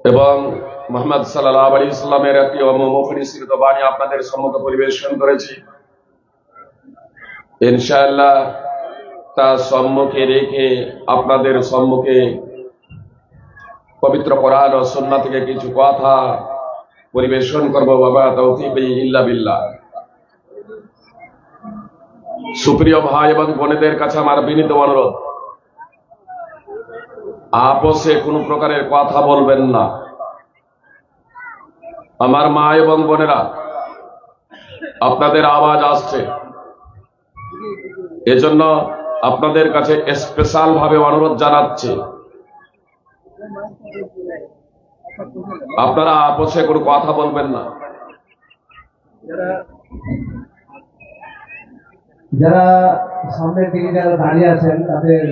এবং মুহাম্মদ সাল্লাল্লাহু আলাইহি ওয়াসাল্লামের একটি অমুখনিসৃত বাণী আপনাদের সম্মুখে পরিবেশন করেছি। ইনশাআল্লাহ তা সম্মুখে রেখে আপনাদের সম্মুখে পবিত্র কোরআন ও সুন্নাহ থেকে কিছু কথা পরিবেশন করব। বাবা তৌফিক ইল্লা বিল্লাহ। সুপ্রিয় ভাই এবং বোনেদের কাছে আমার বিনীত অনুরোধ, আপোষে কোনো প্রকারের কথা বলবেন না। আমার মা এবং বোনেরা, আপনাদের আওয়াজ আসছে, এজন্য আপনাদের কাছে স্পেশাল ভাবে অনুরোধ জানাচ্ছি, আপনারা আপোষে কোনো কথা বলবেন না। যারা সামনের দিকে যারা দাঁড়িয়ে আছেন তাদের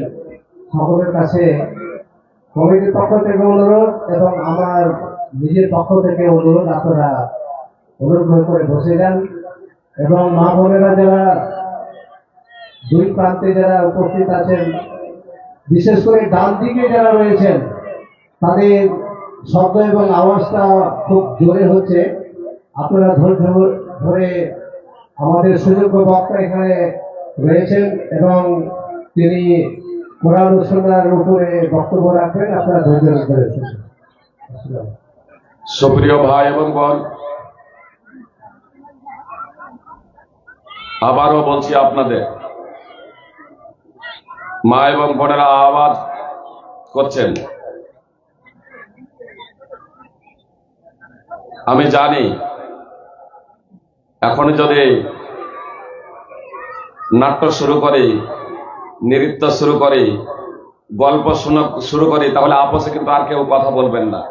সকলের কাছে কমিটির পক্ষ থেকে অনুরোধ এবং আমার নিজের পক্ষ থেকে অনুরোধ, আপনারা অনুরোধ করে বসে যান এবং মা বোনেরা যারা দুই প্রান্তে যারা উপস্থিত আছেন, বিশেষ করে ডান দিকে যারা রয়েছেন, তাদের শব্দ এবং আওয়াজটা খুব জোরে হচ্ছে। আপনারা ধৈর্য ধরে, আমাদের সুযোগ্য বক্তা এখানে রয়েছেন এবং তিনি কোরআন ও সুন্নাহর উপরে বক্তব্য রাখবেন, আপনারা ধৈর্য ধরে। সুপ্রিয় ভাই এবং বোন, আবারও বলছি, আপনাদের মা এবং বোনেরা আওয়াজ করছেন। আমি জানি এখন যদি নাট্য শুরু করি, নৃত্য শুরু করি, গল্প শুরু করি, তাহলে আপোষে কিন্তু আর কেউ কথা বলবেন না।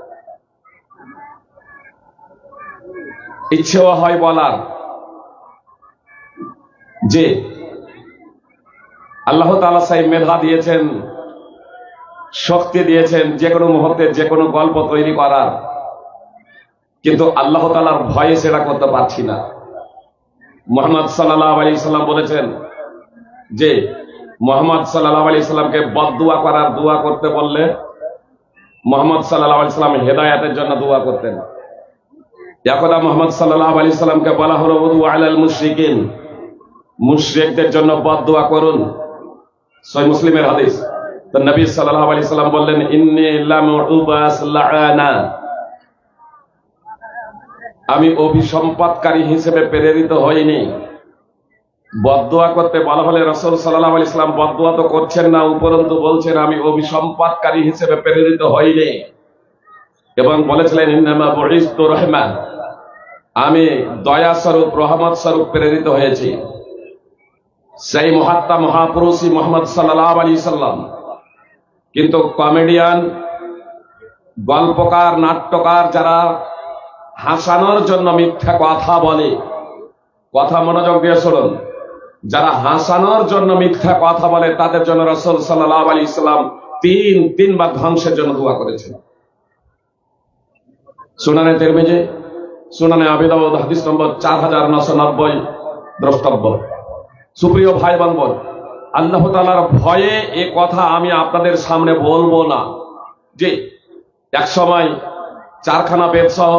ইচ্ছেও হয় বলার যে আল্লাহ তাআলা সেই মেধা দিয়েছেন, শক্তি দিয়েছেন যে কোনো মুহূর্তে যে কোনো গল্প তৈরি করার, কিন্তু আল্লাহ তাআলার ভয়ে সেটা করতে পারছি না। মুহাম্মদ সাল্লাল্লাহু আলাইহি সাল্লাম বলেছেন যে মুহাম্মদ সাল্লাল্লাহু আলাইহি সাল্লামকে বদদুয়া করার দোয়া করতে বললে মুহাম্মদ সাল্লাল্লাহু আলাইহি সাল্লাম হেদায়েতের জন্য দোয়া করতেন। একদা মুহাম্মদ সাল্লাল্লাহু আলাইহি সাল্লামকে বলা হলো উদু আলাল মুশরিকিন, মুশরিকদের জন্য বদদুয়া করুন, সহিহ মুসলিমের হাদিস। তো নবী সাল্লাল্লাহু আলাইহি সাল্লাম বললেন ইন্নী লাম উবাস লাআনা, আমি অভিসম্পাদকারী হিসেবে প্রেরিত হইনি। বদদুয়া করতে বলা হলে রাসূল সাল্লাল্লাহু আলাইহি সাল্লাম বদদুয়া তো করছেন না, উপরন্তু বলছেন আমি অভিসম্পাদকারী হিসেবে প্রেরিত হইনি, এবং বলেছিলেন ইন্নামা বুইসতু রাহমা, আমি দয়া স্বরূপ, রহমত স্বরূপ প্রেরিত হয়েছি। সেই মহাত্মা মহাপুরুষই মুহাম্মদ সাল্লাল্লাহু আলাইহি সাল্লাম। কিন্তু কমেডিয়ান, গল্পকার, নাট্যকার যারা হাসানোর জন্য মিথ্যা কথা বলে, কথা মনোযোগ দিয়ে শুনুন, যারা হাসানোর জন্য মিথ্যা কথা বলে তাদের জন্য রাসূল সাল্লাল্লাহু আলাইহি সাল্লাম তিনবার ধ্বংসের জন্য দোয়া করেছেন। সুনানে তিরমিজি, সুনানে আবি দাউদ, হাদিস নম্বর 4990 দ্রষ্টব্য। সুপ্রিয় ভাই এবং বোন, আল্লাহ তাআলার ভয়ে এ কথা আমি আপনাদের সামনে বলবো না যে এক সময় 4খানা বেদ সহ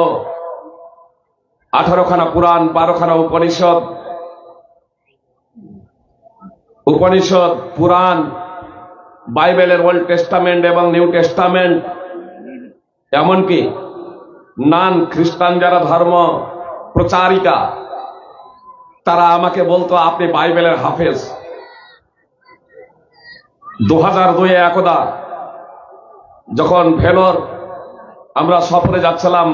18খানা পুরাণ, 12খানা উপনিষদ, পুরাণ, বাইবেলের ওল্ড টেস্টামেন্ট এবং নিউ টেস্টামেন্ট, এমনকি নান খ্রিস্টান যারা ধর্ম প্রচারিকা, তারা আমাকে বলতো আপনি বাইবেলের হাফেজ। 2002 একদা যখন ভেলোর আমরা সফরে যাচ্ছিলাম,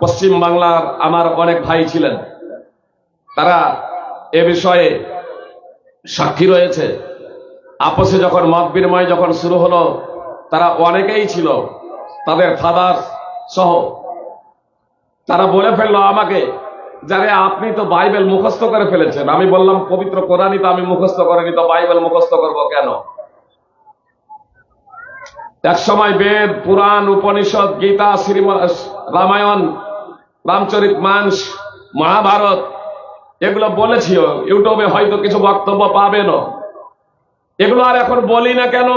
পশ্চিম বাংলার আমার অনেক ভাই ছিলেন, তারা এ বিষয়ে সাক্ষী রয়েছে। আপোষে যখন মত বিনিময় যখন শুরু হলো, তারা অনেকেই ছিল, তাদের ফাদার সহ, তারা বলে ফেললো আমাকে, যারে আপনি তো বাইবেল মুখস্থ করে ফেলেছেন। আমি বললাম পবিত্র কোরআনই তো আমি মুখস্থ করিনি, তো বাইবেল মুখস্থ করব কেন? এক সময় বেদ, পুরাণ, উপনিষদ, গীতা, রামায়ণ, রামচরিতমানস, মহাভারত এগুলো বলেছি, ইউটিউবে হয়তো কিছু বক্তব্য পাবেন। এগুলো আর এখন বলি না কেন?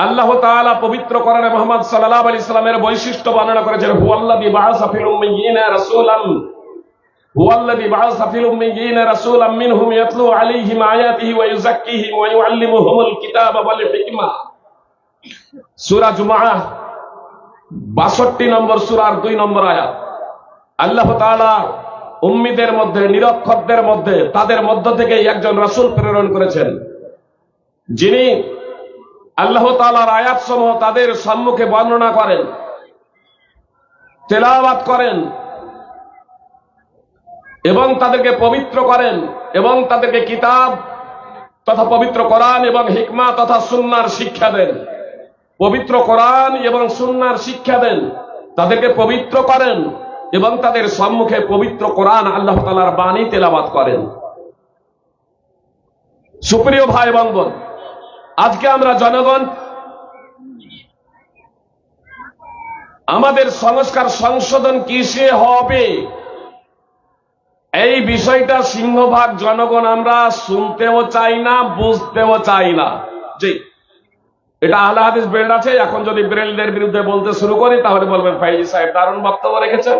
আল্লাহ তাআলা পবিত্র কোরআনে মুহাম্মদ সাল্লাল্লাহু আলাইহি সাল্লামের বৈশিষ্ট্য বর্ণনা করেছেন, হুয়াল্লাযী বাআসা ফিল উম্মিয়িনা রাসূলান হুয়াল্লাযী বাআসা ফিল উম্মিয়িনা রাসূলাম মিনহুম ইয়াতলু আলাইহিম আয়াতিহি ওয়া ইউযাক্কিহিম ওয়া ইউআল্লিমুহুমুল কিতাবা ওয়াল হিকমা। সূরা জুমআহ 62 নম্বর সূরার 2 নম্বর আয়াত। আল্লাহ তাআলা উম্মীদের মধ্যে, নিরক্ষরদের মধ্যে, তাদের মধ্য থেকে একজন রাসূল প্রেরণ করেছেন, যিনি আল্লাহ তাআলার আয়াতসমূহ তাদের সম্মুখে বর্ণনা করেন, তেলাওয়াত করেন এবং তাদেরকে পবিত্র করেন এবং তাদেরকে কিতাব তথা পবিত্র কোরআন এবং হিকমা তথা সুন্নাহর শিক্ষা দেন। পবিত্র কোরআন এবং সুন্নাহর শিক্ষা দেন, তাদেরকে পবিত্র করেন এবং তাদের সম্মুখে পবিত্র কোরআন আল্লাহ তাআলার বাণী তেলাওয়াত করেন। সুপ্রিয় ভাই এবং বোন, আজকে আমরা জনগণ আমাদের সংস্কার সংশোধন কিসে হবে, এই বিষয়টা সিংহভাগ জনগণ আমরা শুনতেও চাই না, বুঝতেও চাই না। জি, এটা আহলে হাদিস ব্রেল আছে। এখন যদি ব্রেলদের বিরুদ্ধে বলতে শুরু করি তাহলে বলবেন ফাইজি সাহেব দারুণ বক্তব্য রেখেছেন।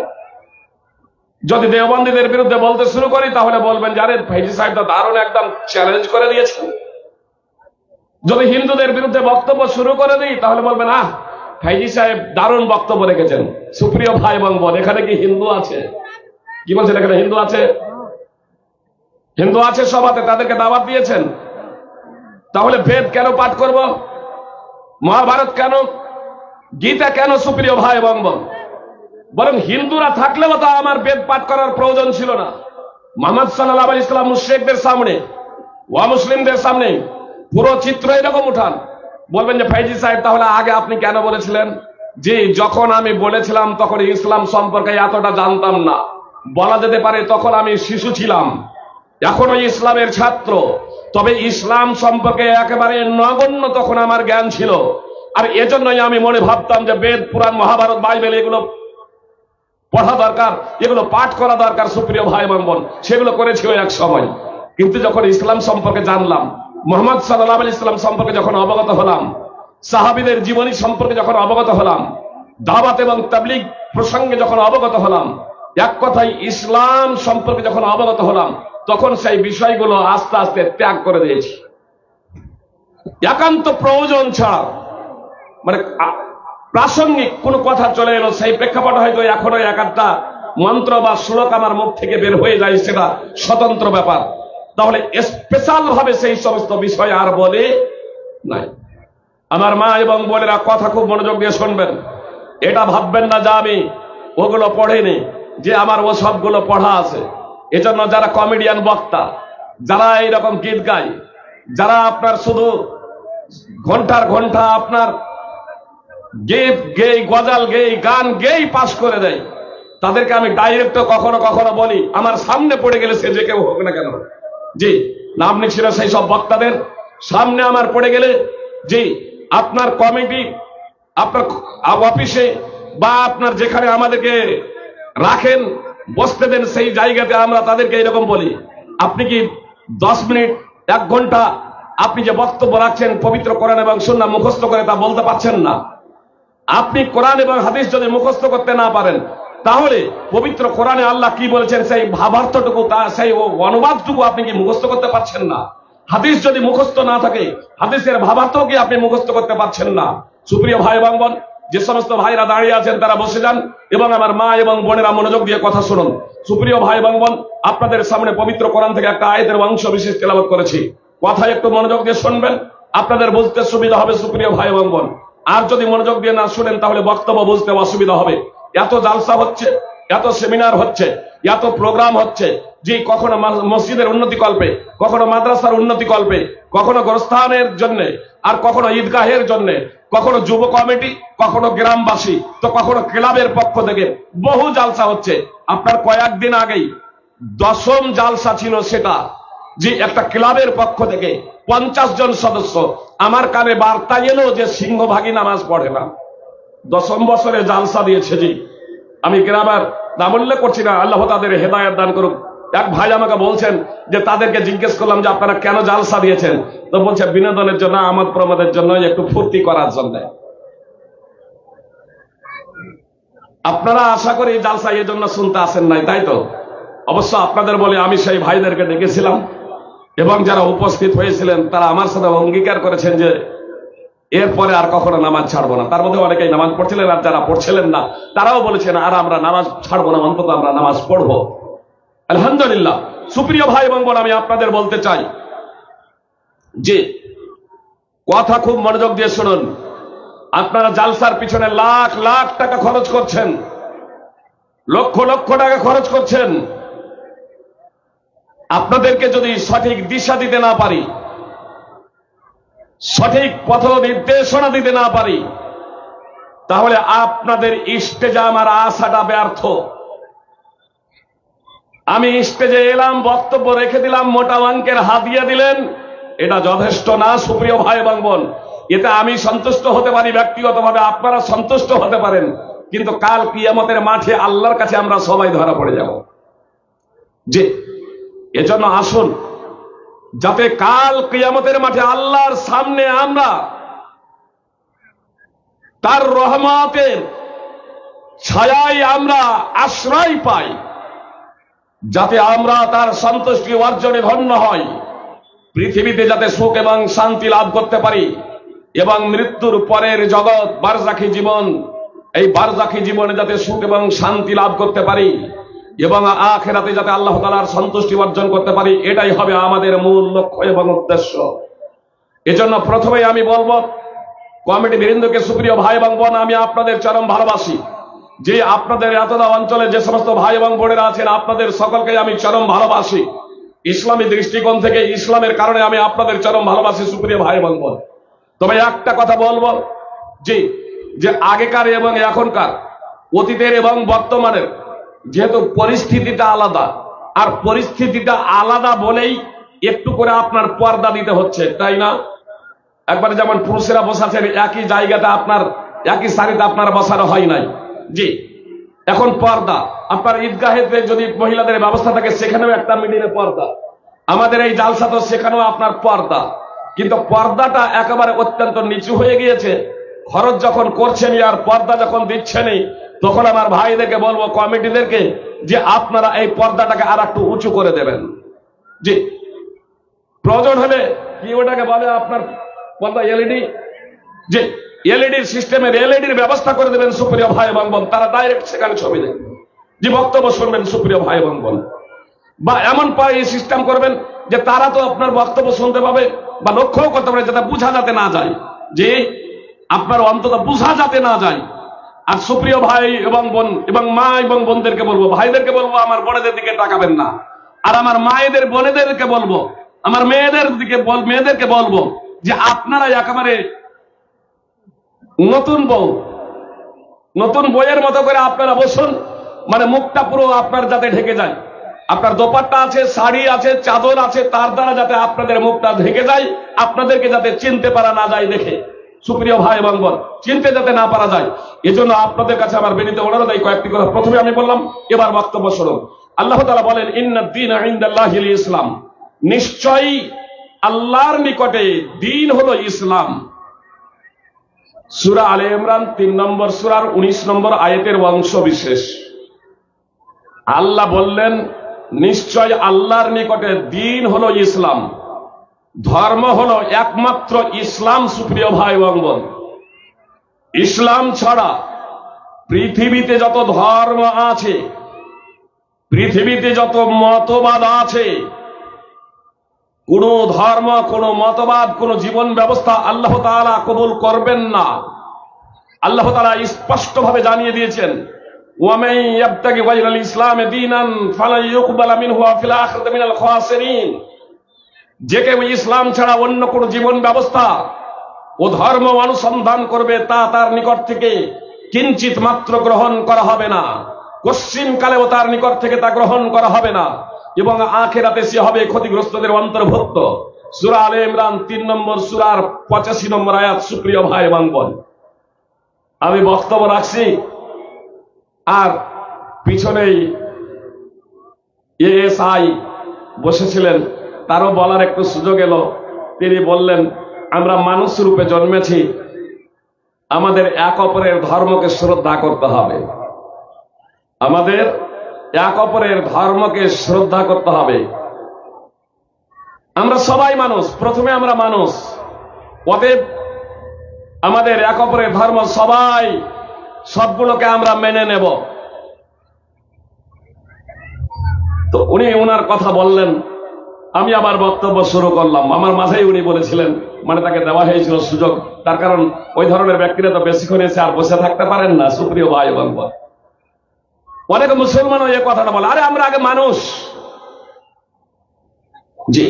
যদি দেওবন্দীদের বিরুদ্ধে বলতে শুরু করি তাহলে বলবেন যে আরে ফাইজি সাহেব তো দারুণ একদম চ্যালেঞ্জ করে দিয়েছেন। যদি হিন্দুদের বিরুদ্ধে বক্তব্য শুরু করে দিই তাহলে বলবেন আহ ফাইজি সাহেব দারুণ বক্তব্য রেখেছেন। সুপ্রিয় ভাই এবং বোন, এখানে কি হিন্দু আছে? কি বলছেন? এখানে হিন্দু আছে? হিন্দু আছে সভাতে, তাদেরকে দাওয়াত দিয়েছেন। তাহলে বেদ কেন পাঠ করব? মহাভারত কেন? গীতা কেন? সুপ্রিয় ভাই এবং বোন, বরং হিন্দুরা থাকলেও তা আমার বেদ পাঠ করার প্রয়োজন ছিল না। মুহাম্মদ সাল্লাল্লাহু আলাইহি ওয়াসাল্লাম মুশরিকদের সামনে, অমুসলিমদের সামনে পুরো চিত্র এরকম উঠান। বলবেন যে ফাইজি সাহেব তাহলে আগে আপনি কেন বলেছিলেন? জি, যখন আমি বলেছিলাম তখন ইসলাম সম্পর্কে এতটা জানতাম না। বলা যেতে পারে তখন আমি শিশু ছিলাম, এখনো ইসলামের ছাত্র। তবে ইসলাম সম্পর্কে একেবারে নগণ্য তখন আমার জ্ঞান ছিল। আর এজন্যই আমি মনে ভাবতাম যে বেদ, পুরাণ, মহাভারত, বাইবেল এগুলো পড়া দরকার, এগুলো পাঠ করা দরকার। সুপ্রিয় ভাই এবং বোন, সেগুলো করেছিল এক সময়। কিন্তু যখন ইসলাম সম্পর্কে জানলাম, মুহাম্মদ সাল্লাল্লাহু আলাইহি ওয়াসাল্লাম সম্পর্কে যখন অবগত হলাম, সাহাবীদের জীবনী সম্পর্কে যখন অবগত হলাম, দাওয়াত এবং তাবলীগ প্রসঙ্গে যখন অবগত হলাম, এক কথায় ইসলাম সম্পর্কে যখন অবগত হলাম, তখন সেই বিষয়গুলো আস্তে আস্তে ত্যাগ করে দিয়েছি। একান্ত প্রয়োজন ছাড়া, মানে প্রাসঙ্গিক কোনো কথা চলে এলো, সেই প্রেক্ষাপট হয়তো এখনো এক একটা মন্ত্র বা শ্লোক আমার মুখ থেকে বের হয়ে যায়, সেটা স্বতন্ত্র ব্যাপার। তাহলে স্পেশাল ভাবে সেই সমস্ত বিষয় আর বলে নাই। আমার মা এবং বোনেরা কথা খুব মনোযোগ দিয়ে শুনবেন। এটা ভাববেন না যে আমি ওগুলো পড়েনি, যে আমার ও সবগুলো পড়া আছে। এজন্য যারা কমেডিয়ান বক্তা, যারা এইরকম গীত গায়, যারা আপনার শুধু ঘন্টার ঘন্টা আপনার গীত গেই, গজাল গেই, গান গেই পাস করে দেয়, তাদেরকে আমি ডাইরেক্ট কখনো কখনো বলি, আমার সামনে পড়ে গেলে সে যে কেউ হোক না কেন, জি, নাম নিচ্ছিল সেই সব বক্তাদের সামনে আমার পড়ে গেলে, জি, আপনার কমিটি, আপনার অফিসে বা আপনার যেখানে আমাদেরকে রাখেন, বসতে দেন, সেই জায়গাতে আমরা তাদেরকে এরকম বলি, আপনি কি 10 মিনিট 1 ঘন্টা আপনি যে বক্তব্য রাখছেন পবিত্র কোরআন এবং সুন্নাহ মুখস্থ করে তা বলতে পারছেন না? আপনি কোরআন এবং হাদিস যদি মুখস্থ করতে না পারেন, তাহলে পবিত্র কোরআনে আল্লাহ কি বলেছেন সেই ভাবার্থটুকু, তা সেই অনুবাদটুকু আপনি কি মুখস্থ করতে পারছেন না? হাদিস যদি মুখস্থ না থাকে, হাদিসের ভাবার্থ কি আপনি মুখস্থ করতে পারছেন না? সুপ্রিয় ভাই এবং বোন, যে সমস্ত ভাইরা দাঁড়িয়ে আছেন তারা বসে যান এবং আমার মা এবং বোনেরা মনোযোগ দিয়ে কথা শুনুন। সুপ্রিয় ভাই এবং বোন, আপনাদের সামনে পবিত্র কোরআন থেকে একটা আয়াতের অংশ বিশেষ তেলাওয়াত করেছি। কথা একটু মনোযোগ দিয়ে শুনবেন, আপনাদের বুঝতে সুবিধা হবে। সুপ্রিয় ভাই এবং বোন, আর যদি মনোযোগ দিয়ে না শুনেন তাহলে বক্তব্য বুঝতে অসুবিধা হবে। এত জালসা হচ্ছে, এত সেমিনার হচ্ছে, এত প্রোগ্রাম হচ্ছে, যে কখনো মসজিদের উন্নতি কল্পে, কখনো মাদ্রাসার উন্নতি কল্পে, কখনো গোরস্থানের জন্য, আর কখনো ঈদগাহের জন্য, কখনো যুব কমিটি, কখনো গ্রামবাসী, তো কখনো ক্লাবের পক্ষ থেকে বহু জালসা হচ্ছে। আপনার কয়েকদিন আগেই 10ম জালসা ছিল, সেটা যে একটা ক্লাবের পক্ষ থেকে 50 জন সদস্য, আমার কানে বার্তা এলো যে সিংহভাগই নামাজ পড়ে না। 10ম বছরে জালসা দিয়েছে। জি, আমি গ্রামের নাম উল্লেখ করছি না, আল্লাহ তাদের হেদায়েত দান করুক। এক ভাই আমাকে বলছেন যে তাদেরকে জিজ্ঞেস করলাম যে আপনারা কেন জালসা দিয়েছেন, তো বলছে বিনোদনের জন্য, আমোদ প্রমোদের জন্য, একটু ফুর্তি করার জন্য। আপনারা আশা করি জালসা এই জন্য শুনতে আসেন নাই, তাই তো? অবশ্য আপনাদের বলে আমি সেই ভাইদেরকে ডেকেছিলাম এবং যারা উপস্থিত হয়েছিলেন তারা আমার সাথে অঙ্গীকার করেছেন যে এরপরে আর কখনো নামাজ ছাড়বো না। তার মধ্যে অনেকেই নামাজ পড়ছিলেন, আর যারা পড়ছিলেন না তারাও বলেছেন আর আমরা নামাজ ছাড়বো না, অন্তত আমরা নামাজ পড়বো। আলহামদুলিল্লাহ। সুপ্রিয় ভাই এবং বোন, আমি আপনাদের বলতে চাই যে কথা খুব মনোযোগ দিয়ে শুনুন। আপনারা জালসার পিছনে লাখ লাখ টাকা খরচ করছেন, লক্ষ লক্ষ টাকা খরচ করছেন। আপনাদেরকে যদি সঠিক দিশা দিতে না পারি, সঠিক পথ নির্দেশনা দিতে না পারি, তাহলে আপনাদের স্টেজে আমার আশাটা ব্যর্থ। আমি স্টেজে এলাম, বক্তব্য রেখে দিলাম, মোটা অঙ্কের হাদিয়া দিলেন, এটা যথেষ্ট না সুপ্রিয় ভাই এবং বোন। এতে আমি সন্তুষ্ট হতে পারি ব্যক্তিগতভাবে, আপনারা সন্তুষ্ট হতে পারেন, কিন্তু কাল কিয়ামতের মাঠে আল্লাহর কাছে আমরা সবাই ধরা পড়ে যাব। যে এজন্য আসুন, যাতে কাল কিয়ামতের মাঠে আল্লাহর সামনে আমরা তার রহমতের ছায়ায় আমরা আশ্রয় পাই, যাতে আমরা তার সন্তুষ্টি অর্জনে ধন্য হই, পৃথিবীতে যাতে সুখ এবং শান্তি লাভ করতে পারি, এবং মৃত্যুর পরের জগৎ বারজাখী জীবন, এই বারজাখী জীবনে যাতে সুখ এবং শান্তি লাভ করতে পারি, এবং আখিরাতে যাতে আল্লাহ তাআলার সন্তুষ্টি অর্জন করতে পারি, এটাই হবে আমাদের মূল লক্ষ্য এবং উদ্দেশ্য। এজন্য প্রথমেই আমি বলবো কমিটি বৃন্দকে, সুপ্রিয় ভাই এবং বোন, আমি আপনাদের চরম ভালোবাসি। যে আপনাদের এতটা অঞ্চলে যে সমস্ত ভাই এবং বোনেরা আছেন, আপনাদের সকলকে আমি চরম ভালোবাসি। ইসলামী দৃষ্টিকোণ থেকে, ইসলামের কারণে আমি আপনাদের চরম ভালোবাসি সুপ্রিয় ভাই এবং বোন। তবে একটা কথা বলবো যে আগেকার এবং এখনকার, অতীতের এবং বর্তমানের যেহেতু পরিস্থিতিটা আলাদা, আর পরিস্থিতিটা আলাদা বলেই একটু করে আপনার পর্দা দিতে হচ্ছে, তাই না? একবারে যেমন পুরুষেরা বসাছেন একই জায়গাতে, আপনার একই সারিতে আপনার বসানো হয় নাই। জি, এখন পর্দা। আপনার ঈদগাহেতে যদি মহিলাদের ব্যবস্থা থাকে সেখানেও একটা মিডিলে পর্দা, আমাদের এই জালসা তো সেখানেও আপনার পর্দা। কিন্তু পর্দাটা একেবারে অত্যন্ত নিচু হয়ে গিয়েছে। খরচ যখন করছেনই আর পর্দা যখন দিচ্ছেনই, তখন আমার ভাইদেরকে বলবো, কমিটিদেরকে, যে আপনারা এই পর্দাটাকে আর একটু উঁচু করে দেবেন। জি, প্রয়োজন হলে কি ওটাকে বলে আপনার পর্দা, এলইডি, যে এলইডির সিস্টেমের এলইডির ব্যবস্থা করে দেবেন সুপ্রিয় ভাই এবং বোন, তারা ডাইরেক্ট সেখানে ছবি দেখবেন, যে বক্তব্য শুনবেন সুপ্রিয় ভাই এবং বোন। বা এমন সিস্টেম করবেন যে তারা তো আপনার বক্তব্য শুনতে পাবে বা লক্ষ্য করতে পারে, যাতে বোঝা যাতে না যায়, যে আপনার অন্তত বোঝা যাতে না যায়। আর সুপ্রিয় ভাই এবং বোন এবং মা এবং বোনদেরকে বলবো, ভাইদেরকে বলবো আমার বোনেদের দিকে তাকাবেন না, আর আমার মায়েদের বোনেদেরকে বলবো, আমার মেয়েদেরকে বলবো যে আপনারা একেবারে নতুন বইয়ের মতো করে আপনারা বসুন, মানে মুখটা পুরো আপনার যাতে ঢেকে যায়। আপনার দোপাট্টা আছে, শাড়ি আছে, চাদর আছে, তার দ্বারা যাতে আপনাদের মুখটা ঢেকে যায়, আপনাদেরকে যাতে চিনতে পারা না যায় দেখে, সুপ্রিয় ভাই এবং বোন, চিনতে যাতে না পারা যায়, এজন্য আপনাদের কাছে আমার বিনীত অনুরোধ। এই কয়েকটি কথা প্রথমে আমি বললাম, এবার বক্তব্য শুনুন। আল্লাহ তাআলা বলেন, ইন্নাদ দীনা ইনদাল্লাহিল ইসলাম, নিশ্চয়ই আল্লাহর নিকটে দিন হলো ইসলাম। সূরা আলে ইমরান 3 নম্বর সূরার 19 নম্বর আয়াতের অংশ বিশেষ। আল্লাহ বললেন, নিশ্চয় আল্লাহর নিকটে দিন হলো ইসলাম, ধর্ম হলো একমাত্র ইসলাম। সুপ্রিয় ভাই এবং বোন, ইসলাম ছাড়া পৃথিবীতে যত ধর্ম আছে, পৃথিবীতে যত মতবাদ আছে, কোন ধর্ম, কোন মতবাদ, কোন জীবন ব্যবস্থা আল্লাহ তাআলা কবুল করবেন না। আল্লাহ তাআলা স্পষ্টভাবে জানিয়ে দিয়েছেন, ওয়ামান ইয়াবতাগি গায়রাল ইসলামি দীনান ফালা ইউকবালা মিনহু ওয়া ফিল আখিরাতি মিনাল খাসিরিন। যে কেউ ইসলাম ছাড়া অন্য কোন জীবন ব্যবস্থা ও ধর্ম অনুসন্ধান করবে, তা তার নিকট থেকে কিঞ্চিত মাত্র গ্রহণ করা হবে না, কশ্চিন কালেও তার নিকট থেকে তা গ্রহণ করা হবে না, এবং আখিরাতে সে হবে ক্ষতিগ্রস্তদের অন্তর্ভুক্ত। সূরা আলে ইমরান 3 নম্বর সূরার 85 নম্বর আয়াত। সুপ্রিয় ভাই এবং বোন, আমি বক্তব্য রাখছি, আর পিছনেই এএসআই বসেছিলেন, তারও বলার একটু সুযোগ এলো। তিনি বললেন, আমরা মানুষ রূপে জন্মেছি, আমাদের এক অপরের ধর্মকে শ্রদ্ধা করতে হবে, আমাদের এক অপরের ধর্মকে শ্রদ্ধা করতে হবে। আমরা সবাই মানুষ, প্রথমে আমরা মানুষ, অতএব আমাদের এক অপরের ধর্ম সবাই সবগুলোকে আমরা মেনে নেব। তো উনি ওনার কথা বললেন, আমি আবার বক্তব্য শুরু করলাম। আমার মাঝেই উনি বলেছিলেন, মানে তাকে দেওয়া হয়েছিল সুযোগ, তার কারণ ওই ধরনের ব্যক্তিরা তো বেশিক্ষণ এসে আর বসে থাকতে পারেন না। সুপ্রিয় ভাই এবং বোন, অনেক মুসলমানও এই কথাটা বলে, আরে আমরা আগে মানুষ। জি,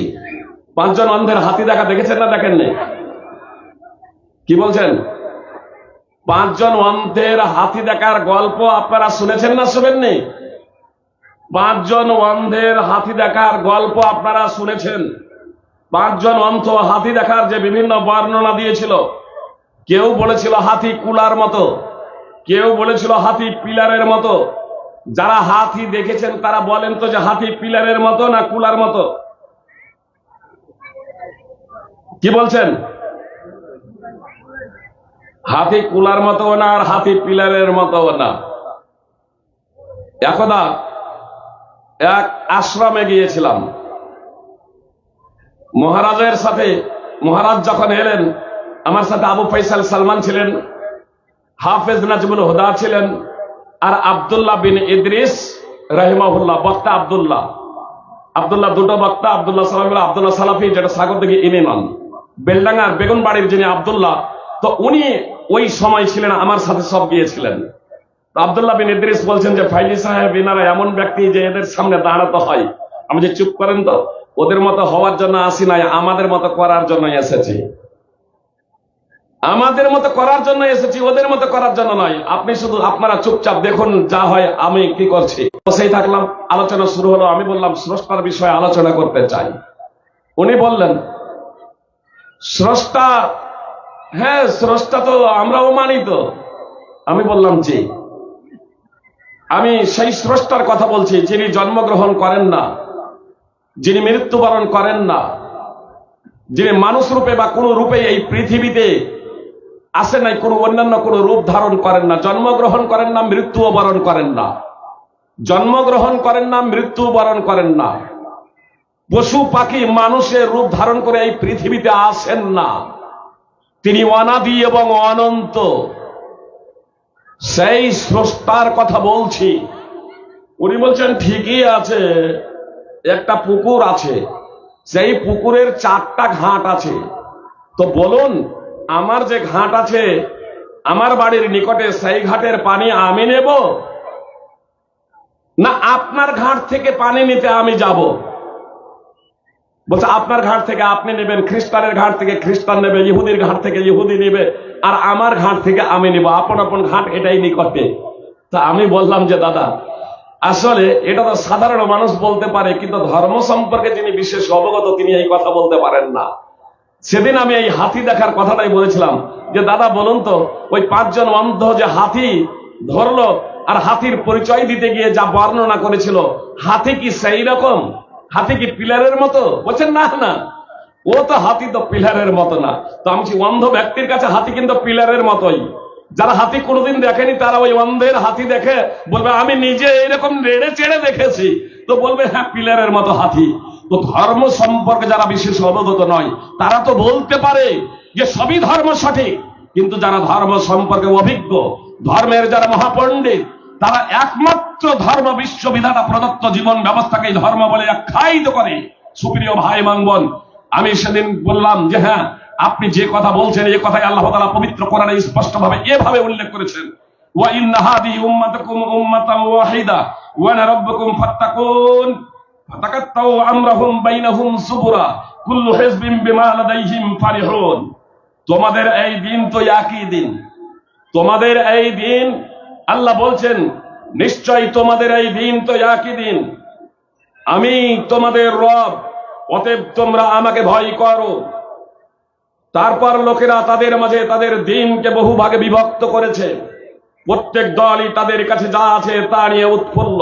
5 জন অন্ধের হাতি দেখা দেখেছেন না দেখেননি? কি বলছেন? 5 জন অন্ধের হাতি দেখার গল্প আপনারা শুনেছেন না শোনেননি? 5 জন অন্ধের হাতি দেখার গল্প আপনারা শুনেছেন? 5 জন অন্ধ হাতি দেখার যে বিভিন্ন বর্ণনা দিয়েছিল, কেউ বলেছিল হাতি কুলার মতো, কেউ বলেছিল হাতি পিলারের মতো। যারা হাতি দেখেছেন তারা বলেন তো যে হাতি পিলারের মতো না কুলার মতো? কি বলছেন? হাতি কুলার মতো না, আর হাতি পিলারের মতো না। একদা এক আশ্রমে গিয়েছিলাম মহারাজের সাথে। মহারাজ যখন এলেন, আমার সাথে আবু ফয়সাল সালমান ছিলেন, হাফেজ নাজমুল হুদা ছিলেন, আর আব্দুল্লাহ বিন ইদ্রিস রাহিমাহুল্লাহ, বক্তা আব্দুল্লাহ। দুটো বক্তা, আব্দুল্লাহ সালাফি, আব্দুল্লাহ সালাফি, যেটা সাগরদিঘি ইমাম, বেলডাঙ্গার বেগুন বাড়ির যিনি আব্দুল্লাহ, তো উনি ওই সময় ছিলেন, আমার সাথে সব গিয়েছিলেন। আব্দুল্লাহ বিন ইদ্রিস বলছেন যে ফাইজি সাহেব, এনারা এমন ব্যক্তি যে এদের সামনে দাঁড়াতে হয়। আমি যে চুপ করেন তো, ওদের মতো হওয়ার জন্য আসি নাই, আমাদের মতো করার জন্য এসেছি। আমাদের মতো করার জন্য এসেছি, ওদের মতো করার জন্য নয়। আপনি শুধু আপনারা চুপচাপ দেখুন যা হয়, আমি কি করছি। বসেই থাকলাম, আলোচনা শুরু হলো। আমি বললাম স্রষ্টার বিষয়ে আলোচনা করতে চাই। উনি বললেন স্রষ্টা, হ্যাঁ স্রষ্টা তো আমরাও মানি তো। আমি বললাম জি, আমি সেই স্রষ্টার কথা বলছি যিনি জন্মগ্রহণ করেন না, যিনি মৃত্যুবরণ করেন না, যিনি মানুষ রূপে বা কোন রূপে এই পৃথিবীতে আসেন নাই, কোন অন্যান্য কোন রূপ ধারণ করেন না, জন্মগ্রহণ করেন না, মৃত্যুও বরণ করেন না, জন্মগ্রহণ করেন না, মৃত্যু বরণ করেন না। পশু পাখি মানুষের রূপ ধারণ করে এই পৃথিবীতে আসেন না। তিনি অনাদি এবং অনন্ত, সেই স্রষ্টার কথা বলছি। উনি বলছেন ঠিকই আছে, একটা পুকুর আছে, সেই পুকুরের 4টা ঘাট আছে। তো বলুন, আমার যে ঘাট আছে আমার বাড়ির নিকটে, সেই ঘাটের পানি আমি নেব না আপনার ঘাট থেকে পানি নিতে আমি যাব? বলছে আপনার ঘাট থেকে আপনি নেবেন, খ্রিস্টানের ঘাট থেকে খ্রিস্টান নেবে, ইহুদির ঘাট থেকে ইহুদি নেবে, আর আমার ঘাট থেকে আমি নেব। আপন আপন ঘাট এটাই নিকটে। তা আমি বললাম যে দাদা, আসলে এটা তো সাধারণ মানুষ বলতে পারে, কিন্তু ধর্ম সম্পর্কে যিনি বিশেষ অবগত তিনি এই কথা বলতে পারেন না। সেদিন আমি এই হাতি দেখার কথাটাই বলেছিলাম যে দাদা বলুন তো, ওই 5 জন অন্ধ যে হাতি ধরলো আর হাতির পরিচয় দিতে গিয়ে যা বর্ণনা করেছিল, হাতি কি সেই রকম? হাতি কি পিলারের মতো? বলছেন না না, ও তো হাতি তো পিলারের মতো না। তো আমি অন্ধ ব্যক্তির কাছে হাতি কিন্তু পিলারের মতোই। যারা হাতি কোনোদিন দেখেনি তারা ওই অন্ধের হাতি দেখে বলবে আমি নিজে এইরকম নেড়ে চেড়ে দেখেছি, তো বলবে হ্যাঁ পিলারের মতো হাতি। তো ধর্ম সম্পর্কে যারা বিশেষ অবগত নয় তারা তো বলতে পারে যে সবই ধর্ম সঠিক, কিন্তু যারা ধর্ম সম্পর্কে অভিজ্ঞ, ধর্মের যারা মহাপণ্ডিত, তারা একমাত্র ধর্ম বিশ্ববিধাতা প্রদত্ত জীবন ব্যবস্থাকে ধর্ম বলে আখ্যায়িত করে। সুপ্রিয় ভাই এবং বোন, আমি সেদিন বললাম যে হ্যাঁ, আপনি যে কথা বলছেন এই কথাই আল্লাহ তাআলা পবিত্র কোরআনে স্পষ্টভাবে এভাবে উল্লেখ করেছেন, ওয়া ইন্না হাদিহি উম্মাতুকুম উম্মাতান ওয়াহিদা ওয়া আনা রাব্বুকুম ফাত্তাকুন ফাতাকাত্তাউ আমরাহুম বাইনাহুম সুবুরা কুল্লু হিজবিন বিমা লাদাইহিম ফারিহুন। তোমাদের এই দিন তো একই দিন, তোমাদের এই দিন, আল্লাহ বলছেন নিশ্চয়ই তোমাদের এই দিন তো একই দিন, আমি তোমাদের রব, অতএব তোমরা আমাকে ভয় করো। তারপর লোকেরা তাদের মাঝে তাদের দিনকে বহু ভাগে বিভক্ত করেছে, প্রত্যেক দলই তাদের কাছে যা আছে তা নিয়ে উৎফুল্ল।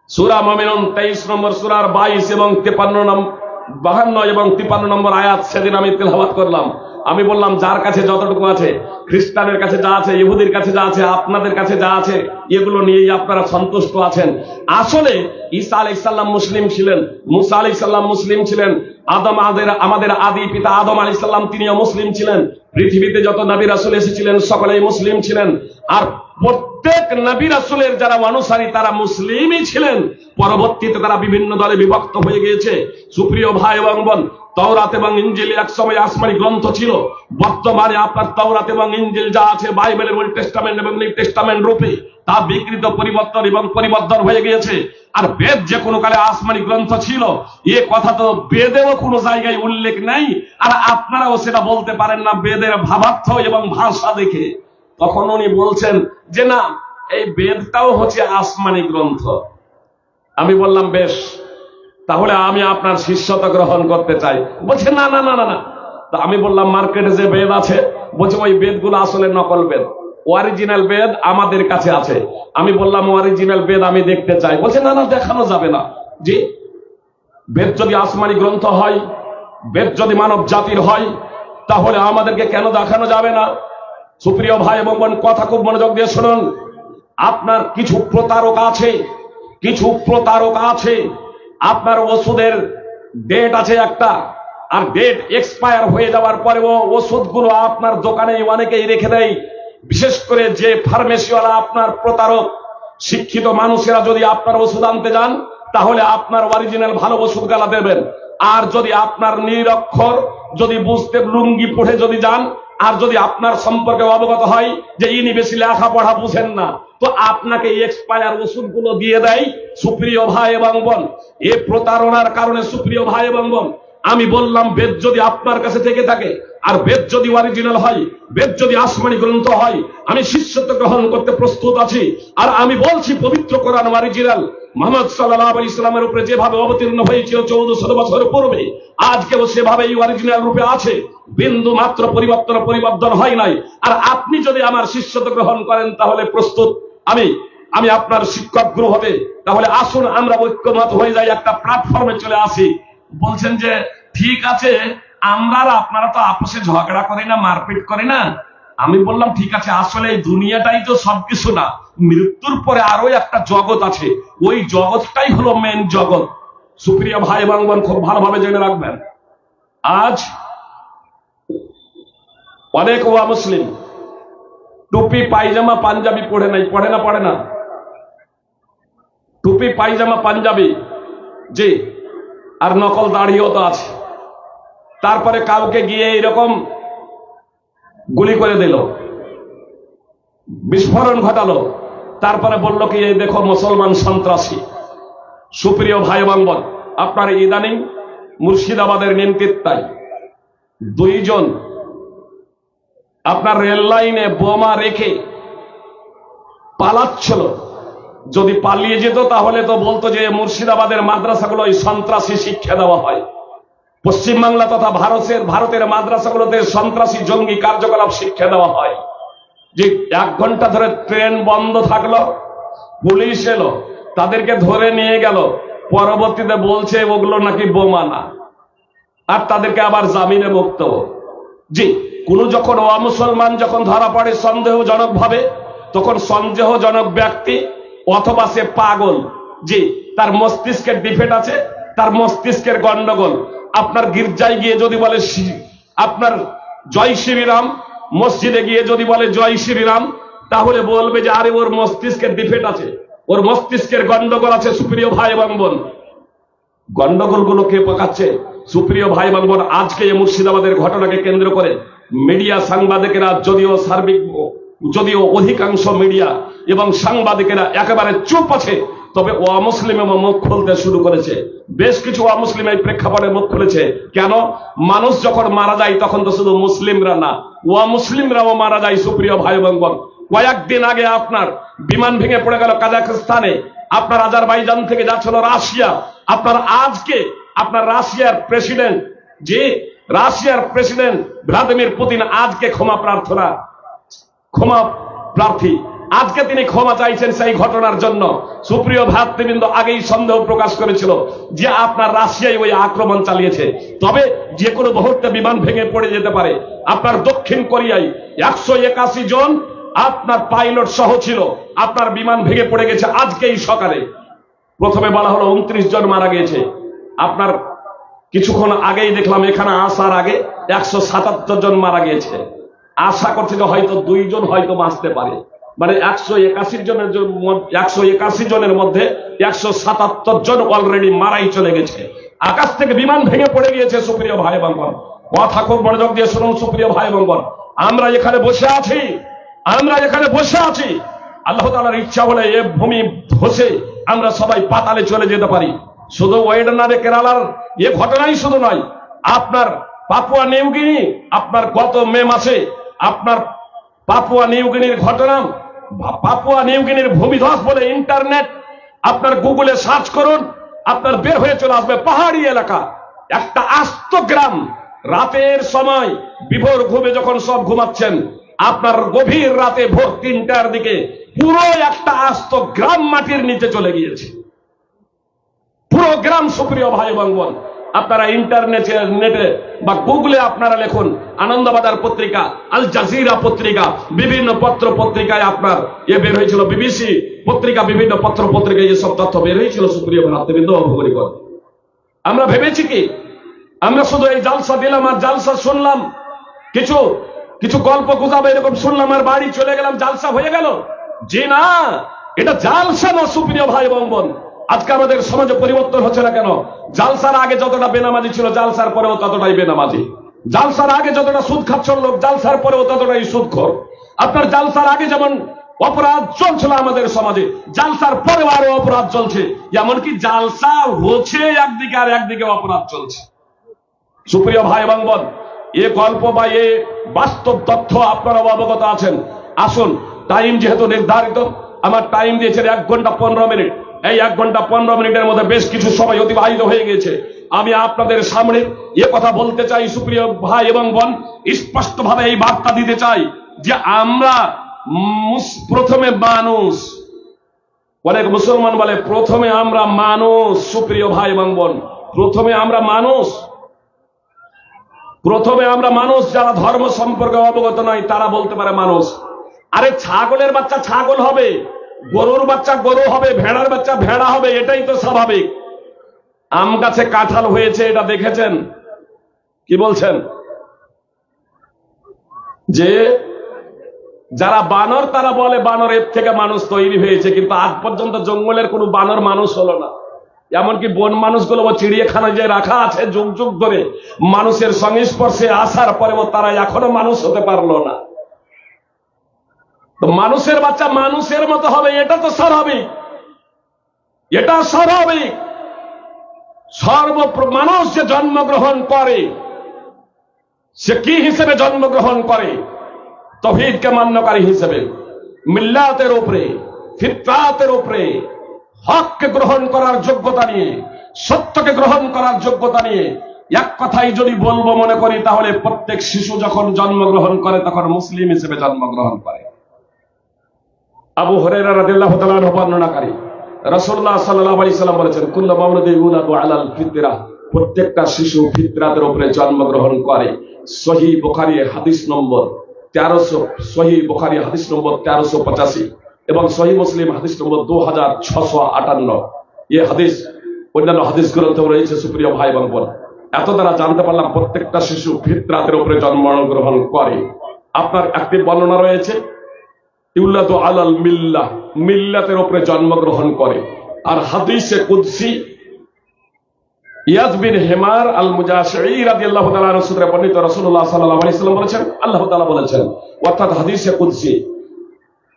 সূরা মুমিনুন 23 নম্বর সূরার 22 এবং 52 এবং 53 নম্বর আয়াত সেদিন আমি তেলাওয়াত করলাম। আমি বললাম যার কাছে যতটুকু আছে, খ্রিস্টানের কাছে যা আছে, ইহুদির কাছে যা আছে, আপনাদের কাছে যা আছে, এগুলো নিয়েই আপনারা সন্তুষ্ট আছেন। আসলে ঈসা আলাইহিস সালাম মুসলিম ছিলেন, মুসা আলাইহিস সালাম মুসলিম ছিলেন, আমাদের আদি পিতা আদম আলাইহিস সালাম তিনিও মুসলিম ছিলেন। পৃথিবীতে যত নবী রাসূল এসেছিলেন সকলেই মুসলিম ছিলেন। আর প্রত্যেক নবী রাসূলের যারা অনুসারী তারা মুসলিমই ছিলেন। পরবর্তীতে তারা বিভিন্ন দলে বিভক্ত হয়ে গিয়েছে। সুপ্রিয় ভাই এবং বোন, তাওরাত এবং ইনজিল এক সময় আসমানি গ্রন্থ ছিল। বর্তমানে আপনার তাওরাত এবং ইনজিল যা আছে, বাইবেলের ওল্ড টেস্টামেন্ট এবং নিউ টেস্টামেন্ট রূপে তা বিকৃত, পরিবর্তন এবং পরিবর্তন হয়ে গিয়েছে। আর বেদ যে কোনো কালে আসমানি গ্রন্থ ছিল এ কথা তো বেদেও কোনো জায়গায় উল্লেখ নাই। আর আপনারাও সেটা বলতে পারেন না বেদের ভাবার্থ এবং ভাষা দেখে। তখন উনি বলছেন যে না, এই বেদটাও হচ্ছে আসমানি গ্রন্থ। আমি বললাম বেশ, তাহলে আমি আপনার শিষ্যতা গ্রহণ করতে চাই। বলছে না না না না না। তা আমি বললাম মার্কেটে যে বেদ আছে, বলছে ওই বেদগুলো আসলে নকল বেদ, অরিজিনাল বেদ আমাদের কাছে আছে। আমি বললাম অরিজিনাল বেদ আমি দেখতে চাই। বলছে না না, দেখানো যাবে না। জি, বেদ যদি আসমানি গ্রন্থ হয়, বেদ যদি মানব জাতির হয়, তাহলে আমাদেরকে কেন দেখানো যাবে না? সুপ্রিয় ভাই এবং বোন, কথা খুব মনোযোগ দিয়ে শুনুন। আপনার কিছু প্রতারক আছে, কিছু প্রতারক আছে। আপনার ওষুধের ডেট আছে একটা, আর ডেট এক্সপায়ার হয়ে যাওয়ার পরেও ওষুধগুলো আপনার দোকানে অনেকেই রেখে দেয়। বিশেষ করে যে ফার্মেসিওয়ালা আপনার প্রতারক, শিক্ষিত মানুষেরা যদি আপনার ওষুধ আনতে যান তাহলে আপনার অরিজিনাল ভালো ওষুধ গালা দেবেন। আর যদি আপনার নিরক্ষর, যদি বুঝতে লুঙ্গি পড়ে যদি যান, আর যদি আপনার সম্পর্কে অবগত হয় যে ইনি বেশি লেখাপড়া বুঝেন না, তো আপনাকে এক্সপায়ার ওষুধগুলো দিয়ে দেয়। সুপ্রিয় ভাই এবং বোন, এ প্রতারণার কারণে সুপ্রিয় ভাই এবং বোন, আমি বললাম বেদ যদি আপনার কাছে থেকে থাকে, আর বেদ যদি অরিজিনাল হয়, বেদ যদি আসমানি গ্রন্থ হয়, আমি শিষ্যত্ব গ্রহণ করতে প্রস্তুত আছি। আর আমি বলছি পবিত্র কোরআন অরিজিনাল। মুহাম্মদ সাল্লাল্লাহু আলাইহি সাল্লামের উপরে যেভাবে অবতীর্ণ হয়েছিল 1400 বছর পূর্বে, আজকেও সেভাবেই অরিজিনাল রূপে আছে। বিন্দু মাত্র পরিবর্তন হয় নাই। আর আপনি যদি আমার শিষ্যত্ব গ্রহণ করেন তাহলে প্রস্তুত আমি আপনার শিক্ষক গুরু হবে। তাহলে আসুন আমরা ঐক্যমত হয়ে যাই, একটা প্ল্যাটফর্মে চলে আসি। বলছেন যে ঠিক আছে, আমরা আর আপনারা তো আপসে ঝগড়া করি না, মারপিট করি না। আমি বললাম ঠিক আছে, আসলে এই দুনিয়াটাই তো সবকিছু না, মৃত্যুর পরে আরো একটা জগৎ আছে, ওই জগৎটাই হলো মেন জগৎ। সুপ্রিয় ভাই এবং বোন, খুব ভালোভাবে জেনে রাখবেন, আজ অনেক ওয়া মুসলিম টুপি পায়জামা পাঞ্জাবি পড়ে নাই, পড়ে না টুপি পায়জামা পাঞ্জাবি, জি, আর নকল দাড়িও তো আছে। তারপরে কাউকে গিয়ে এরকম গুলি করে দিল, বিস্ফোরণ ঘটালো, তারপরে বলল কি এই দেখো মুসলমান সন্ত্রাসী। সুপ্রিয় ভাই এবং বোন, আপনার ইদানিং মুর্শিদাবাদের নেতৃত্বায় দুইজন আপনার রেল লাইনে বোমা রেখে পালাচ্ছিল। যদি পালিয়ে যেত তাহলে তো বলতো যে মুর্শিদাবাদের মাদ্রাসাগুলো সন্ত্রাসী শিক্ষা দেওয়া হয়, পশ্চিমবাংলা তথা ভারতের মাদ্রাসাগুলোতে সন্ত্রাসী জঙ্গি কার্যকলাপ শিক্ষা দেওয়া হয়। যে 1 ঘন্টা ধরে ট্রেন বন্ধ থাকলো, পুলিশ এলো, তাদেরকে ধরে নিয়ে গেল, পরবর্তীতে বলছে ওগুলো নাকি বোমা না, আর তাদেরকে আবার জামিনে মুক্ত। জি, কোন যখন অমুসলমান যখন ধরা পড়ে সন্দেহজনক ভাবে, তখন সন্দেহজনক ব্যক্তি অথবা সে পাগল, জি, তার মস্তিষ্কের ডিফেক্ট আছে, তার মস্তিষ্কের গন্ডগোল। আপনার গির্জায় গিয়ে যদি বলে আপনার জয় শ্রীরাম, মসজিদে গিয়ে যদি বলে জয় শ্রীরাম, তাহলে বলবে যে আরে ওর মস্তিষ্কের ডিফেক্ট আছে, ওর মস্তিষ্কের গন্ডগোল আছে। সুপ্রিয় ভাই এবং বোন, গন্ডগোল গুলো কে পাকাচ্ছে? সুপ্রিয় ভাই এবং বোন, আজকে এই মুর্শিদাবাদের ঘটনাকে কেন্দ্র করে মিডিয়া সাংবাদিকেরা যদিও অধিকাংশ মিডিয়া এবং সাংবাদিকেরা একেবারে চুপ আছে, তবে অমুসলিম মুখ খুলতে শুরু করেছে। বেশ কিছু অমুসলিম এই প্রেক্ষাপটে মুখ খুলেছে। কেন? মানুষ যখন মারা যায় তখন তো শুধু মুসলিমরা না, অমুসলিমরাও মারা যায়। সুপ্রিয় ভাই এবং বোন, কয়েকদিন আগে আপনার বিমান ভেঙে পড়ে গেল কাজাখস্তানে, আপনার আজারবাইজান থেকে যাচ্ছিল রাশিয়া। আপনার রাশিয়ার প্রেসিডেন্ট ভ্লাদিমির পুতিন আজকে ক্ষমা প্রার্থী। আজকে তিনি ক্ষমা চাইছেন সেই ঘটনার জন্য। সুপ্রিয় ভ্রাতৃবৃন্দ, আগেই সন্দেহ প্রকাশ করেছিল যে আপনার রাশিয়ায় ওই আক্রমণ চালিয়েছে, তবে যে কোনো মুহূর্তে বিমান ভেঙে পড়ে যেতে পারে। আপনার দক্ষিণ কোরিয়ায় 181 জন আপনার পাইলট সহ ছিল, আপনার বিমান ভেঙে পড়ে গেছে আজকেই সকালে। প্রথমে বলা হলো 29 জন মারা গিয়েছে, আপনার কিছুক্ষণ আগেই দেখলাম এখানে আসার আগে 177 জন মারা গিয়েছে। আশা করছে যে হয়তো 2 জন হয়তো বাঁচতে পারে, মানে 181 জনের মধ্যে 177 জন অলরেডি মারাই চলে গেছে। আকাশ থেকে বিমান ভেঙে পড়ে গিয়েছে। সুপ্রিয় ভাই এবং বোন, কথা খুব মনোযোগ দিয়ে শুনুন। সুপ্রিয় ভাই এবং বোন, আমরা এখানে বসে আছি, আল্লাহ তাআলার ইচ্ছা হলে এ ভূমি ধসে আমরা সবাই পাতালে চলে যেতে পারি। শুধু ওয়েডনারে কেরালার এ ঘটনাই শুধু নয়, আপনার পাপুয়া নিউগিনি, আপনার গত মে মাসে আপনার পাপুয়া নিউগিনির ঘটনা, পাপুয়া নিউগিনির ভূমিধস বলে ইন্টারনেট আপনার গুগলে সার্চ করুন, আপনার বের হয়ে চলে আসবে পাহাড়ি এলাকা, একটা আস্ত গ্রাম। রাতের সময় বিভোর ঘুমে যখন সব ঘুমাচ্ছেন, আপনার গভীর রাতে ভোর 3টার দিকে পুরো একটা আস্ত গ্রাম মাটির নিচে চলে গিয়েছে, পুরো গ্রাম। সুপ্রিয় ভাই এবং বোন, আপনারা নেটে বা গুগলে আপনারা লিখুন, আনন্দবাজার পত্রিকা, আল জাজিরা পত্রিকা, বিভিন্ন পত্র পত্রিকায় আপনার বের হয়েছিল, বিবিসি পত্রিকা, বিভিন্ন পত্র পত্রিকায় এসব তথ্য বের হয়েছিল। সুপ্রিয় ভ্রাতৃবৃন্দ, অবগত আমরা ভেবেছি কি আমরা শুধু এই জালসা দিলাম আর জালসা শুনলাম, কিছু গল্প গুজব এরকম শুনলাম আর বাড়ি চলে গেলাম, জালসা হয়ে গেল? জি না, এটা জালসা না। সুপ্রিয় ভাই এবং বোন, আজকে আমাদের সমাজে পরিবর্তন হচ্ছে না কেন? জালসার আগে যতটা বেনামাজি ছিল, জালসার পরেও ততটাই বেনামাজি। জালসার আগে যতটা সুদ খাচ্ছিল লোক, জালসার পরেও ততটাই সুদখোর। আপনার জালসার আগে যেমন অপরাধ চলছিল আমাদের সমাজে, জালসার পরেও আরো অপরাধ চলছে। এমনকি জালসা হচ্ছে একদিকে আর একদিকে অপরাধ চলছে। সুপ্রিয় ভাই এবং বোন, এ গল্প বা এ বাস্তব তথ্য আপনারা অবগত আছেন। আসুন, টাইম যেহেতু নির্ধারিত, আমার টাইম দিয়েছেন 1 ঘন্টা 15 মিনিট। এই 1 ঘন্টা 15 মিনিটের মধ্যে বেশ কিছু সময় অতিবাহিত হয়ে গেছে। আমি আপনাদের সামনে এ কথা বলতে চাই, সুপ্রিয় ভাই এবং বোন, স্পষ্টভাবে এই বার্তা দিতে চাই যে আমরা প্রথমে মানুষ, অনেক মুসলমান বলে প্রথমে আমরা মানুষ। সুপ্রিয় ভাই এবং বোন, প্রথমে আমরা মানুষ। যারা ধর্ম সম্পর্কে অবগত নয় তারা বলতে পারে মানুষ। আরে ছাগলের বাচ্চা ছাগল হবে, গরুর বাচ্চা গরু হবে, ভেড়ার বাচ্চা ভেড়া হবে, এটাই তো স্বাভাবিক। আম গাছে কাঁঠাল হয়েছে, এটা দেখেছেন? কি বলছেন? যে যারা বানর তারা বলে বানরের থেকে মানুষ তৈরি হয়েছে, কিন্তু আজ পর্যন্ত জঙ্গলের কোনো বানর মানুষ হলো না। এমনকি বন মানুষগুলো চিড়িয়াখানায় যে রাখা আছে যুগ যুগ ধরে, মানুষের সংস্পর্শে আসার পরেও তারা এখনো মানুষ হতে পারলো না। তো মানুষের বাচ্চা মানুষের মতো হবে, এটা তো স্বাভাবিক, এটা স্বাভাবিক। মানুষ যে জন্মগ্রহণ করে, সে কি হিসেবে জন্মগ্রহণ করে? তাওহীদকে মান্যকারী হিসেবে, মিল্লাতের উপরে, ফিতরাতের উপরে, হককে গ্রহণ করার যোগ্যতা নিয়ে, সত্যকে গ্রহণ করার যোগ্যতা নিয়ে। এক কথাই যদি বলবো মনে করি, তাহলে প্রত্যেক শিশু যখন জন্মগ্রহণ করে তখন মুসলিম হিসেবে জন্মগ্রহণ করে। আবু হুরায়রা রাদিয়াল্লাহু তাআলা আনহু বর্ণনাকারী, রাসূলুল্লাহ সাল্লাল্লাহু আলাইহি সাল্লাম বলেছেন, কুল্লু মাওলুদিন ইউলাদু আলাল ফিতরাহ, প্রত্যেকটা শিশু ফিতরাতের উপরে জন্মগ্রহণ করে। সহিহ বুখারী হাদিস নম্বর 1300, সহিহ বুখারী হাদিস নম্বর 1385 এবং সহিহ মুসলিম হাদিস নম্বর 2658। এই হাদিস অন্যান্য হাদিস গ্রন্থে রয়েছে। সুপ্রিয় ভাই এবং বোন, এত দ্বারা জানতে পারলাম প্রত্যেকটা শিশু ফিতরাতের উপরে জন্মগ্রহণ করে। আপনার একটি বর্ণনা রয়েছে ইউলাদু আলাল মিল্লাহ, মিল্লাতের উপরে জন্মগ্রহণ করে। আর হাদিসে কুদসি ইয়াদ বিন হিমার আল মুজাশঈ রাদিয়াল্লাহু তাআলা আনহু সূত্রে বর্ণিত, রাসূলুল্লাহ সাল্লাল্লাহু আলাইহি ওয়াসাল্লাম বলেছেন, আল্লাহ তাআলা বলেছেন, অর্থাৎ হাদিসে কুদসি,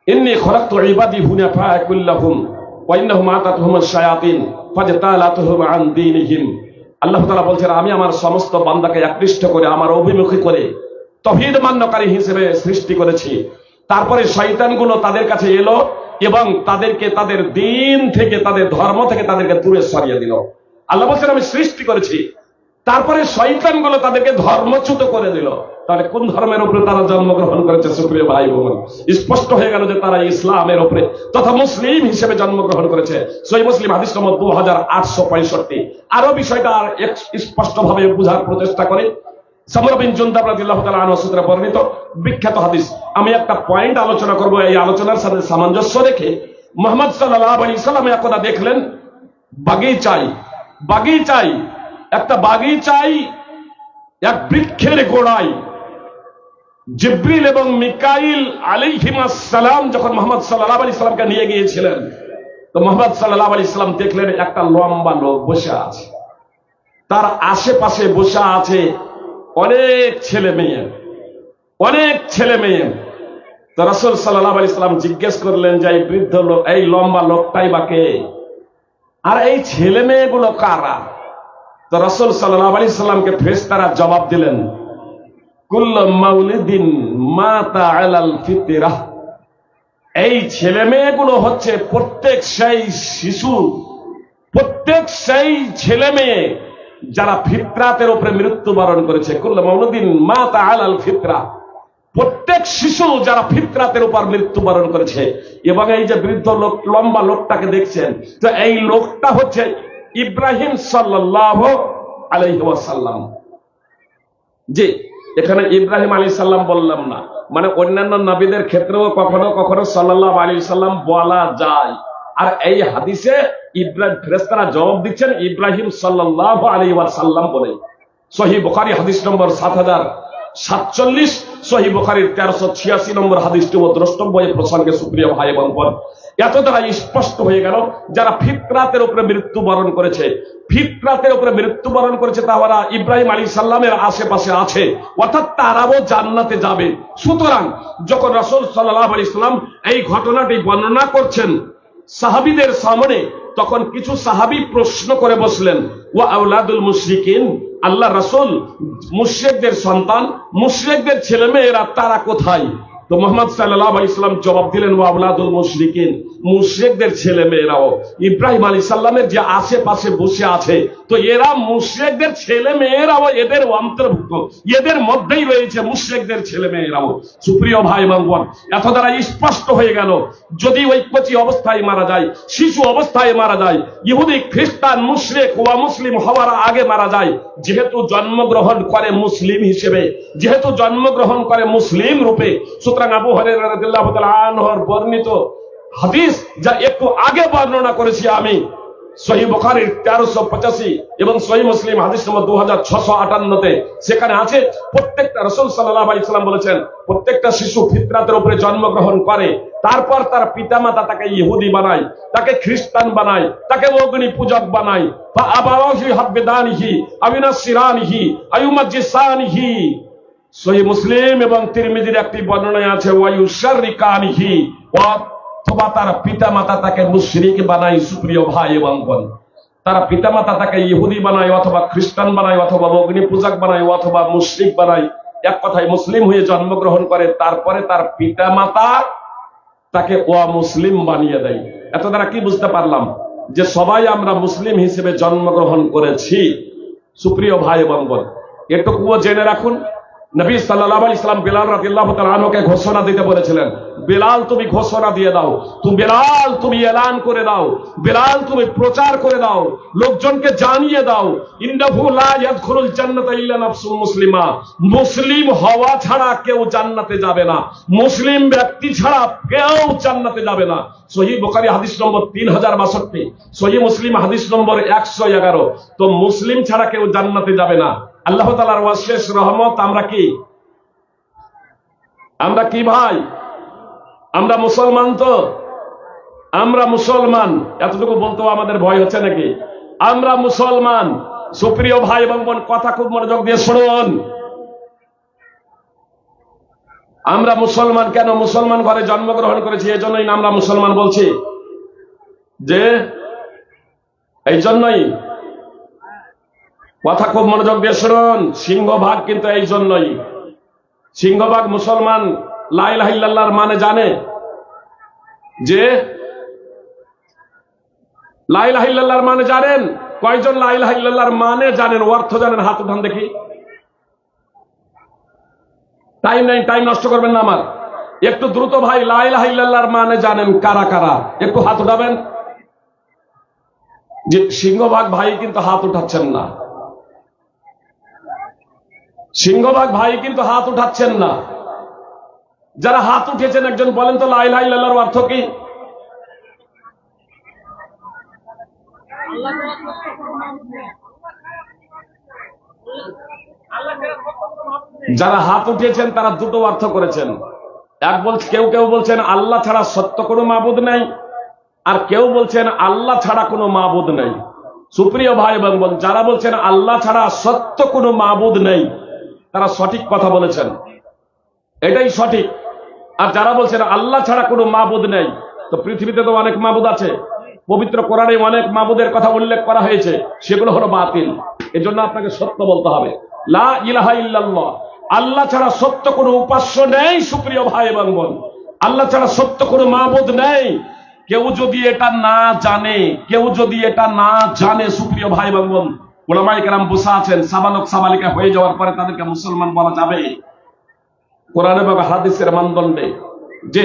ইন্নী খলাকতু ইবাদি হুনাফা কুল্লাহুম ওয়া ইন্নাহুম আতাতুহুম আশ-শায়াতিন ফাজতালাতুহুম আন দীনিহিম। আল্লাহ তাআলা বলেছেন, আমি আমার সমস্ত বান্দাকে একনিষ্ঠ করে, আমার অভিমুখী করে তাওহীদ মান্যকারী হিসেবে সৃষ্টি করেছি। তারপরে শয়তানগুলো তাদের কাছে এলো এবং তাদেরকে তাদের দ্বীন থেকে, তাদের ধর্ম থেকে তাদেরকে দূরে সরিয়ে দিল। আল্লাহ বলেছেন, আমি সৃষ্টি করেছি তারপরে শয়তানগুলো তাদেরকে ধর্মচ্যুত করে দিল। তাহলে কোন ধর্মের উপরে তারা জন্মগ্রহণ করেছে সুপ্রিয় ভাই বোন? স্পষ্ট হয়ে গেল যে তারা ইসলামের উপরে তথা মুসলিম হিসেবে জন্মগ্রহণ করেছে। সহিহ মুসলিম হাদিস নম্বর 2865। আরো বিষয়টা স্পষ্ট ভাবে বোঝার প্রচেষ্টা করে সামরা বিন জুনদাব রাদিয়াল্লাহু তাআলা আনহু সূত্রে বর্ণিত বিখ্যাত হাদিস। আমি একটা পয়েন্ট আলোচনা করব, এই আলোচনার সাথে সামঞ্জস্য রেখে। মুহাম্মদ সাল্লাল্লাহু আলাইহি সাল্লাম একদা দেখলেন বাগিচায় একটা বাগিচায় এক বৃক্ষের গোড়ায় জিবরিল এবং মিকাইল আলাইহিমাস সালাম যখন মুহাম্মদ সাল্লাল্লাহু আলাইহি সাল্লামকে নিয়ে গিয়েছিলেন, তো মুহাম্মদ সাল্লাল্লাহু আলাইহি সাল্লাম দেখলেন একটা লম্বা লোক বসে আছে, তার আশেপাশে বসে আছে অনেক ছেলে মেয়ে। তো রাসূল সাল্লাল্লাহু আলাইহি সাল্লাম জিজ্ঞেস করলেন যে এই বৃদ্ধ লোক, এই লম্বা লোকটাই বা কে, আর এই ছেলে মেয়েগুলো কারা? তো রাসূল সাল্লাল্লাহু আলাইহি সাল্লামকে ফেরেশতারা জবাব দিলেন, কুল্লু মাউলিদিন মাতা আলাল ফিতরাহ। এই ছেলে মেয়েগুলো হচ্ছে প্রত্যেক সেই ছেলে মেয়ে যারা ফিতরাতের উপরে মৃত্যুবরণ করেছে। কুল্লু মাউলিদিন মাতা আলাল ফিতরাহ, প্রত্যেক শিশু যারা ফিতরাতের উপর মৃত্যুবরণ করেছে। এবং এই যে বৃদ্ধ লোক, লম্বা লোকটাকে দেখছেন, তো এই লোকটা হচ্ছে ইব্রাহিম সাল্লাল্লাহু আলাইহি ওয়াসাল্লাম। জি, এখানে ইব্রাহিম আলাইহিস সালাম বললাম না, মানে অন্যান্য নবীদের ক্ষেত্রেও কখনো কখনো সাল্লাল্লাহু আলাইহি সাল্লাম বলা যায়। আর এই হাদিসে ইব্রাহিম, ফেরেশতারা জবাব দিচ্ছেন ইব্রাহিম সাল্লাল্লাহু আলাইহি ওয়াসাল্লাম বলে। সহিহ বুখারী হাদিস নম্বর 7047, সহিহ বুখারীর 1386 নম্বর হাদিসটি ও দ্রষ্টব্য এই প্রসঙ্গে সুপ্রিয় ভাই এবং বোন, এত দ্বারা স্পষ্ট হয়ে গেল যারা ফিতরাতের উপরে মৃত্যুবরণ করেছে তারা ইব্রাহিম আলাইহিস সালামের আশেপাশে আছে, অর্থাৎ তারাও জান্নাতে যাবে। সুতরাং যখন রাসূল সাল্লাল্লাহু আলাইহি সাল্লাম এই ঘটনাটি বর্ণনা করছেন সাহাবীদের সামনে, তখন কিছু সাহাবী প্রশ্ন করে বসলেন, ওয়া আওলাদুল মুশরিকিন, আল্লাহ রাসূল, মুশরিকদের সন্তান, মুশরিকদের ছেলে মেয়েরা তারা কোথায়? তো মুহাম্মদ সাল্লাল্লাহু আলাইহি সাল্লাম জবাব দিলেন, ওয়া আওলাদুল মুশরিকিন, মুশরিকদের ছেলে মেয়েরাও ইব্রাহিম আলাইহিস সালামের যে আশেপাশে বসে আছে, তো এরা মুশরিকদের ছেলে মেয়েরাও এদের অন্তর্ভুক্ত, এদের মধ্যেই রয়েছে মুশরিকদের ছেলে মেয়েরাও। সুপ্রিয় ভাই এবং বোন, এত দ্বারা স্পষ্ট হয়ে গেল যদি ওই কচি অবস্থায় মারা যায়, শিশু অবস্থায় মারা যায়, ইহুদি খ্রিস্টান মুশরিক ওয়া মুসলিম হওয়ার আগে মারা যায়, যেহেতু জন্মগ্রহণ করে মুসলিম হিসেবে, যেহেতু জন্মগ্রহণ করে মুসলিম রূপে, সুতরাং আবু হুরায়রা রাদিয়াল্লাহু তাআলা আনহুর বর্ণিত হাদিস যা একটু আগে বর্ণনা করেছি আমি, সহিহ বুখারীর 1385 এবং সহিহ মুসলিম হাদিস নম্বর 2658-তে সেখানে আছে, প্রত্যেকটা রাসূল সাল্লাল্লাহু আলাইহি সাল্লাম বলেছেন প্রত্যেকটা শিশু ফিতরাতের উপরে জন্মগ্রহণ করে, তারপর তার পিতামাতা তাকে ইহুদি বানায়, তাকে খ্রিস্টান বানায়, তাকে অগ্নি পূজক বানায়। ফা আবাওয়াহু হাবদানিহি আবিনাসিরানিহি আয়ুমাজ্জিসানিহি। সহিহ মুসলিম এবং তিরমিজির একটি বর্ণনায় আছে, ওয়ায়ুশাররিকানিহি, অথবা তার পিতামাতা তাকে মুশরিক বানায়। সুপ্রিয় ভাই এবং বোন, তারা পিতামাতা তাকে ইহুদি বানায়, অথবা খ্রিস্টান বানায়, অথবা অগ্নি পূজক বানায়, অথবা মুশরিক বানায়। এক কথায় মুসলিম হয়ে জন্মগ্রহণ করে, তারপরে তার পিতামাতা তাকে অমুসলিম বানিয়ে দেয়। এত দ্বারা কি বুঝতে পারলাম? যে সবাই আমরা মুসলিম হিসেবে জন্মগ্রহণ করেছি। সুপ্রিয় ভাই এবং বোন, এটুকুও জেনে রাখুন, নবী সাল্লাল্লাহু আলাইহি সাল্লাম বিলাল রাদিয়াল্লাহু তাআলা আনহুকে ঘোষণা দিতে বলেছিলেন, বিলাল তুমি ঘোষণা দিয়ে দাও, বিলাল তুমি এলান করে দাও, বিলাল তুমি প্রচার করে দাও, লোকজনকে জানিয়ে দাও, ইন্নাহু লা ইয়াদখুলুল জান্নাতা ইল্লা নাফসুন মুসলিমা, মুসলিম হওয়া ছাড়া কেউ জান্নাতে যাবে না, মুসলিম ব্যক্তি ছাড়া কেউ জান্নাতে যাবে না। সহিহ বুখারী হাদিস নম্বর 3062, সহিহ মুসলিম হাদিস নম্বর 111। তো মুসলিম ছাড়া কেউ জান্নাতে যাবে না। আল্লাহ তাআলার অশেষ রহমত। আমরা কি ভাই? আমরা মুসলমান, তো আমরা মুসলমান, এতটুকু বলতেও আমাদের ভয় হচ্ছে নাকি? আমরা মুসলমান। সুপ্রিয় ভাই এবং বোন, কথা খুব মনোযোগ দিয়ে শুনুন। আমরা মুসলমান কেন? মুসলমান ঘরে জন্মগ্রহণ করেছি, এই জন্যই আমরা মুসলমান বলছি, যে এই জন্যই। কথা খুব মনোযোগ দিয়ে শুনুন। সিংহভাগ কিন্তু এই জন্যই, সিংহভাগ মুসলমান লা ইলাহা ইল্লাল্লাহর মানে জানে, যে লা ইলাহা ইল্লাল্লাহর মানে জানেন, কয়জন লা ইলাহা ইল্লাল্লাহর মানে জানেন, অর্থ জানেন? হাত উঠান দেখি। টাইম নাই, টাইম নষ্ট করবেন না আমার। একটু দ্রুত ভাই, লা ইলাহা ইল্লাল্লাহর মানে জানেন কারা কারা? একটু হাত উঠাবেন। যে সিংহভাগ ভাই কিন্তু হাত উঠাচ্ছেন না, সিংহভাগ ভাই কিন্তু হাত উঠাচ্ছেন না। যারা হাত উঠেছেন একজন বলেন তো লা ইলাহা ইল্লাল্লাহর অর্থ কি? যারা হাত উঠিয়েছেন তারা দুটো অর্থ করেছেন। কেউ কেউ বলছেন আল্লাহ ছাড়া সত্য কোনো মাবুদ নেই, আর কেউ বলছেন আল্লাহ ছাড়া কোনো মাবুদ নেই। সুপ্রিয় ভাই এবং বোন, যারা বলছেন আল্লাহ ছাড়া সত্য কোনো মাবুদ নেই তারা সঠিক কথা বলেছেন, এটাই সঠিক। আর যারা বলছেন আল্লাহ ছাড়া কোনো মাবুদ নেই, তো পৃথিবীতে তো অনেক মাবুদ আছে, পবিত্র কোরআনে অনেক মাবুদের কথা উল্লেখ করা হয়েছে, সেগুলো হলো বাতিল। এজন্য আপনাকে সত্য বলতে হবে, লা ইলাহা ইল্লাল্লাহ, আল্লাহ ছাড়া সত্য কোনো উপাস্য নেই। সুপ্রিয় ভাই এবং বোন, আল্লাহ ছাড়া সত্য কোনো মাবুদ নেই। কেউ যদি এটা না জানে, কেউ যদি এটা না জানে, সুপ্রিয় ভাই এবং বোন, উলামায়ে কেরাম বসে আছেন, সাবালক সাবালিকা হয়ে যাওয়ার পরে তাদেরকে মুসলমান বলা যাবে কোরআন এবং হাদিসের মানদণ্ডে? যে